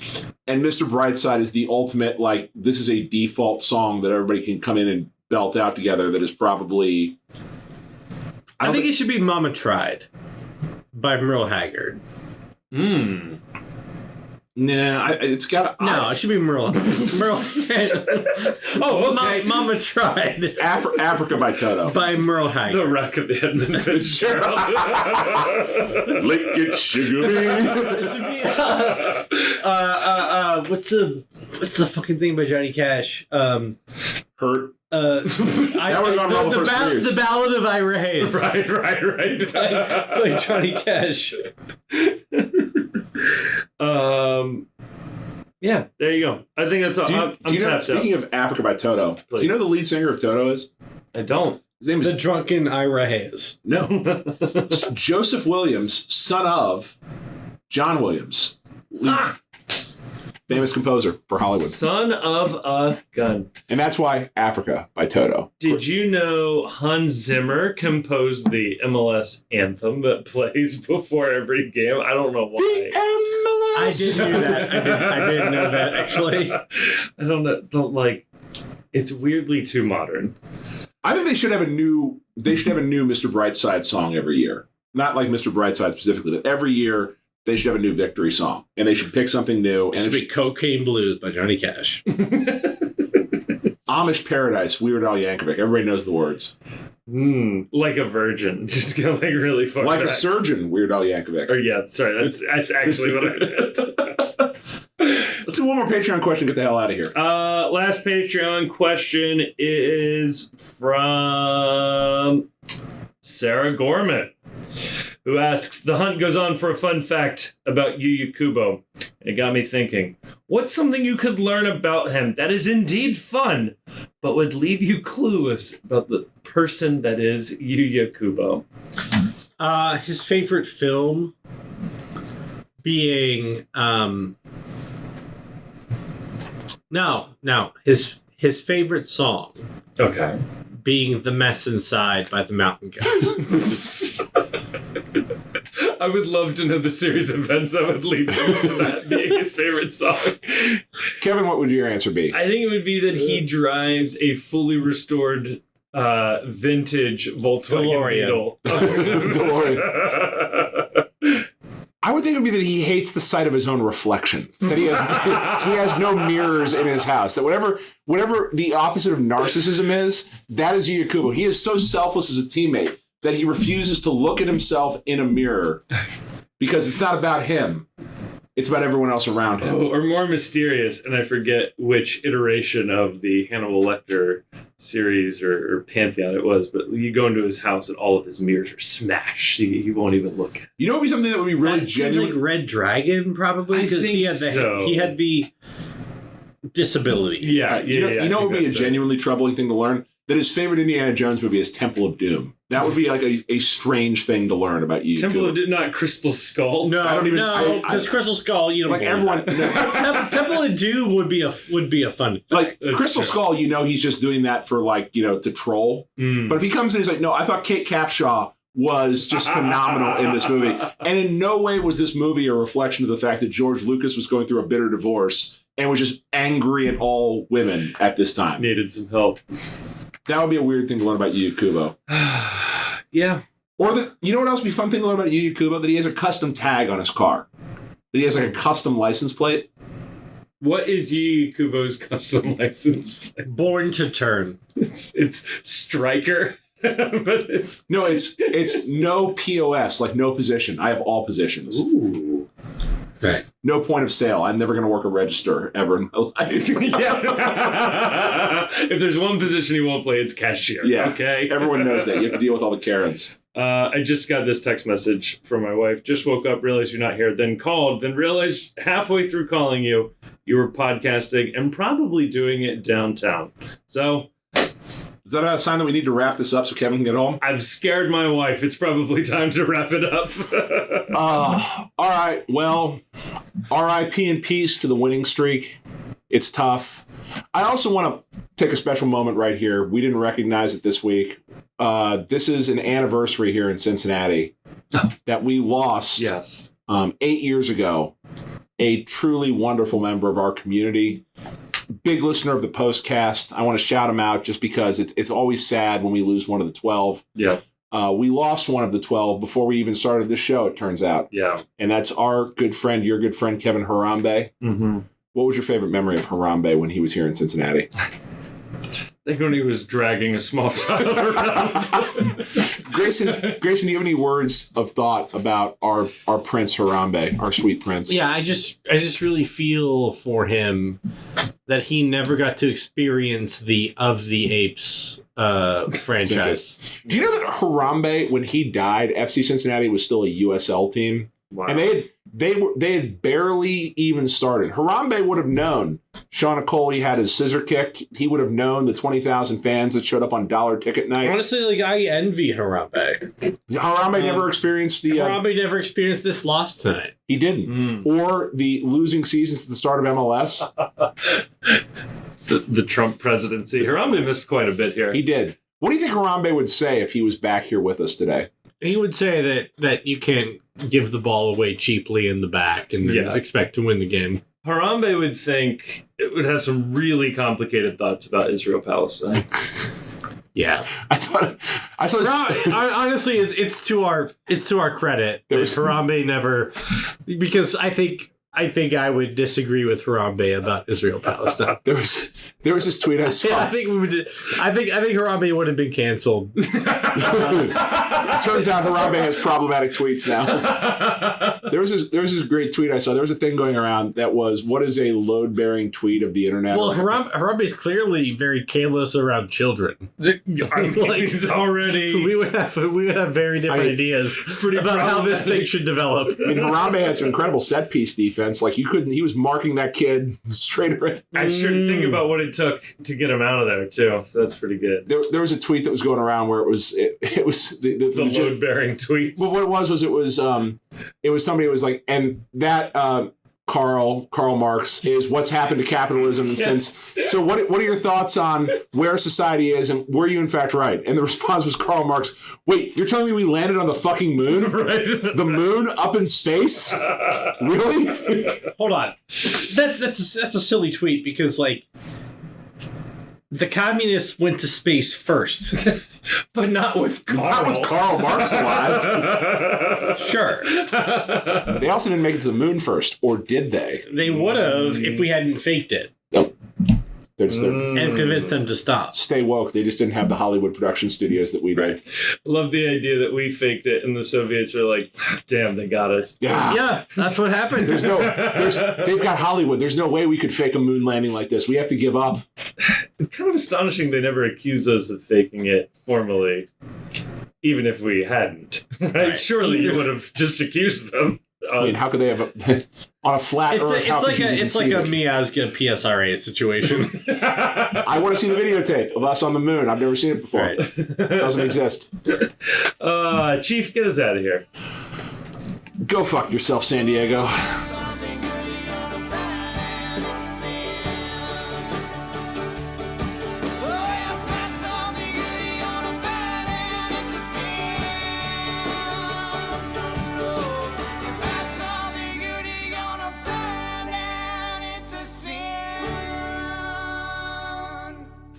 And Mr. Brightside is the ultimate, like, this is a default song that everybody can come in and belt out together that is probably... I think it should be Mama Tried by Merle Haggard. Nah, it's got... No, it should be Merle. Oh, okay. Mama Tried Africa by Toto. by Merle Haggard. The Wreck of the Edmund Fitzgerald. Lick it, sugar me. What's the fucking thing by Johnny Cash? Hurt. That would've gone well the first 3 years. The Ballad of Ira Hayes. Right. By Johnny Cash. Yeah, there you go. I think that's all. I'm tapped speaking out. of Africa by Toto, Please. do you know the lead singer of Toto is? I don't. His name is... The drunken Ira Hayes. No. It's Joseph Williams, son of John Williams. Famous composer for Hollywood. Son of a gun. And that's why Africa by Toto. Did you know Hans Zimmer composed the MLS anthem that plays before every game? I don't know why. I did hear that. I did know that, actually. I don't like. It's weirdly too modern. I think they should have a new Mr. Brightside song every year. Not like Mr. Brightside specifically, but every year they should have a new victory song. And they should pick something new. It should be Cocaine Blues by Johnny Cash. Amish Paradise, Weird Al Yankovic. Everybody knows the words. Like a virgin. Just go like really far Like back. a surgeon, Weird Al Yankovic. Or yeah, sorry, that's actually what I meant. Let's do one more Patreon question. Get the hell out of here. Last Patreon question is from Sarah Gorman, who asks, the hunt goes on for a fun fact about Yu Yu Kubo. It got me thinking, what's something you could learn about him that is indeed fun, but would leave you clueless about the person that is Yu Yu Kubo? His favorite film being his favorite song Okay. being The Mess Inside by the Mountain Goats. I would love to know the series of events that would lead him to that being his favorite song. Kevin, what would your answer be? I think it would be that he drives a fully restored vintage Volkswagen DeLorean. Beetle. DeLorean. I would think it would be that he hates the sight of his own reflection. That he has no mirrors in his house. That whatever the opposite of narcissism is, that is Yu Kubo. He is so selfless as a teammate that he refuses to look at himself in a mirror because it's not about him. It's about everyone else around him. Or more mysterious, and I forget which iteration of the Hannibal Lecter series or pantheon it was, but you go into his house and all of his mirrors are smashed. He won't even look at it. You know what would be something that would be really genuine? Like Red Dragon, probably, because he had the disability. Yeah. You know what would be a genuinely troubling thing to learn? That his favorite Indiana Jones movie is Temple of Doom. That would be like a strange thing to learn about you. Temple of Doom, not Crystal Skull. No, because Crystal Skull, you don't like everyone. Temple of Doom would be a fun. Like Crystal Skull, he's just doing that for to troll. But if he comes in, he's like, no, I thought Kate Capshaw was just phenomenal in this movie, and in no way was this movie a reflection of the fact that George Lucas was going through a bitter divorce and was just angry at all women at this time. Needed some help. That would be a weird thing to learn about Yu Kubo. Yeah. Or you know what else would be a fun thing to learn about Yu Kubo? That he has a custom tag on his car. That he has like a custom license plate. What is Yu Kubo's custom license plate? Born to Turn. It's Striker. But it's no POS, like no position. I have all positions. Ooh. Right. No point of sale. I'm never going to work a register ever in my life. If there's one position he won't play, it's cashier. Yeah. Okay. Everyone knows that. You have to deal with all the Karens. I just got this text message from my wife. Just woke up, realized you're not here, then called, then realized halfway through calling you were podcasting and probably doing it downtown. So... Is that a sign that we need to wrap this up so Kevin can get home? I've scared my wife. It's probably time to wrap it up. All right. Well, R.I.P. in peace to the winning streak. It's tough. I also want to take a special moment right here. We didn't recognize it this week. This is an anniversary here in Cincinnati that we lost 8 years ago. A truly wonderful member of our community. Big listener of the postcast. I want to shout him out just because it's always sad when we lose one of the 12. Yeah. We lost one of the 12 before we even started the show, it turns out. Yeah. And that's our good friend, your good friend, Kevin Harambe. Mm-hmm. What was your favorite memory of Harambe when he was here in Cincinnati? I think when he was dragging a small child around. Grayson, do you have any words of thought about our Prince Harambe, our sweet prince? Yeah, I just really feel for him that he never got to experience the Of the Apes franchise. Do you know that Harambe, when he died, FC Cincinnati was still a USL team? Wow. And they had barely even started. Harambe would have known. Sean Okoli had his scissor kick. He would have known the 20,000 fans that showed up on dollar ticket night. Honestly, I envy Harambe. Harambe never experienced the... Harambe never experienced this loss tonight. He didn't. Or the losing seasons at the start of MLS. the Trump presidency. Harambe missed quite a bit here. He did. What do you think Harambe would say if he was back here with us today? He would say that you can't give the ball away cheaply in the back and then expect to win the game. Harambe would think it would have some really complicated thoughts about Israel-Palestine. Yeah, I saw this. Honestly, it's to our credit that Harambe never, because I think I would disagree with Harambe about Israel-Palestine. There was this tweet I saw. Yeah, I think Harambe would have been canceled. It turns out Harambe has problematic tweets now. There was this great tweet I saw. There was a thing going around that was, what is a load-bearing tweet of the internet? Well, Harambe is clearly very careless around children. He's already... We would have very different ideas about how this thing should develop. I mean, Harambe had some incredible set-piece defense. Like, he was marking that kid straight around. I sure think about what it took to get him out of there, too. So that's pretty good. There was a tweet that was going around where it was the load-bearing tweets. Well, what it was somebody who was like, and that Karl Marx is what's happened to capitalism since. So what are your thoughts on where society is, and were you in fact right? And the response was Karl Marx, wait, you're telling me we landed on the fucking moon? Right. The moon up in space? Really? Hold on. That's a silly tweet because, like, The communists went to space first. But not with Karl. Not with Karl Marx alive. Sure. They also didn't make it to the moon first, or did they? They would have if we hadn't faked it. They're just And convinced them to stop. stay woke. They just didn't have the Hollywood production studios that we did. Love the idea that we faked it and the Soviets were like, damn, they got us. Yeah. That's what happened. They've got Hollywood. There's no way we could fake a moon landing like this. We have to give up. It's kind of astonishing they never accused us of faking it formally, even if we hadn't. Right? Surely you would have just accused them. I mean, how could they have on a flat Earth? It's like a Miazga PSRA situation. I want to see the videotape of us on the moon. I've never seen it before. Right. It doesn't exist. Chief, get us out of here. Go fuck yourself, San Diego.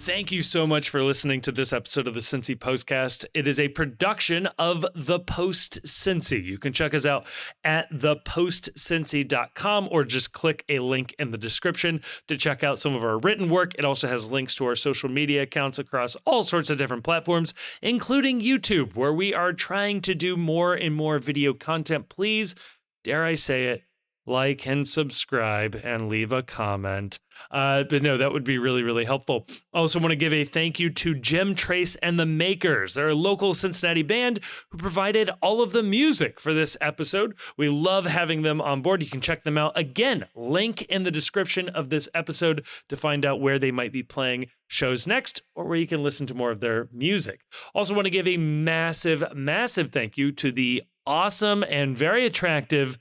Thank you so much for listening to this episode of the Cincy Postcast. It is a production of The Post Cincy. You can check us out at thepostcincy.com or just click a link in the description to check out some of our written work. It also has links to our social media accounts across all sorts of different platforms, including YouTube, where we are trying to do more and more video content. Please, dare I say it, like and subscribe and leave a comment. But no, that would be really, really helpful. I also want to give a thank you to Jim Trace and the Makers. They're a local Cincinnati band who provided all of the music for this episode. We love having them on board. You can check them out. Again, link in the description of this episode to find out where they might be playing shows next or where you can listen to more of their music. Also want to give a massive, massive thank you to the awesome and very attractive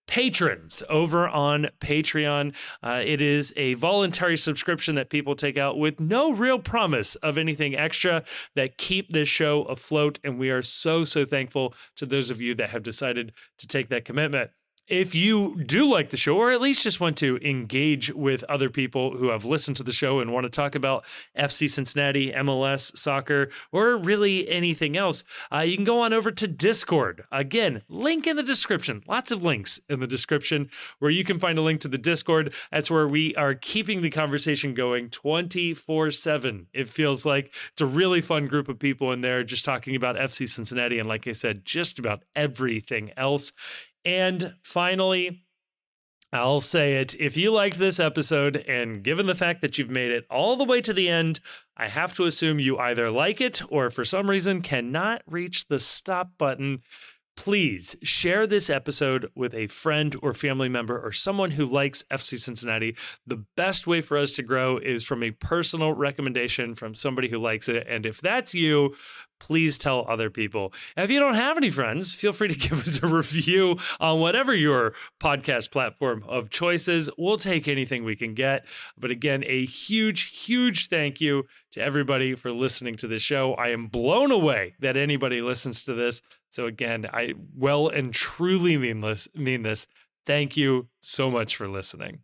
patrons over on Patreon. It is a voluntary subscription that people take out with no real promise of anything extra that keep this show afloat. And we are so, so thankful to those of you that have decided to take that commitment. If you do like the show, or at least just want to engage with other people who have listened to the show and want to talk about FC Cincinnati, MLS, soccer, or really anything else, you can go on over to Discord. Again, link in the description. Lots of links in the description where you can find a link to the Discord. That's where we are keeping the conversation going 24/7. It feels like it's a really fun group of people in there just talking about FC Cincinnati and, like I said, just about everything else. And finally, I'll say it, if you liked this episode, and given the fact that you've made it all the way to the end, I have to assume you either like it or for some reason cannot reach the stop button. Please share this episode with a friend or family member or someone who likes FC Cincinnati. The best way for us to grow is from a personal recommendation from somebody who likes it. And if that's you, please tell other people. And if you don't have any friends, feel free to give us a review on whatever your podcast platform of choice is. We'll take anything we can get. But again, a huge, huge thank you to everybody for listening to the show. I am blown away that anybody listens to this. So again, I well and truly mean this. Thank you so much for listening.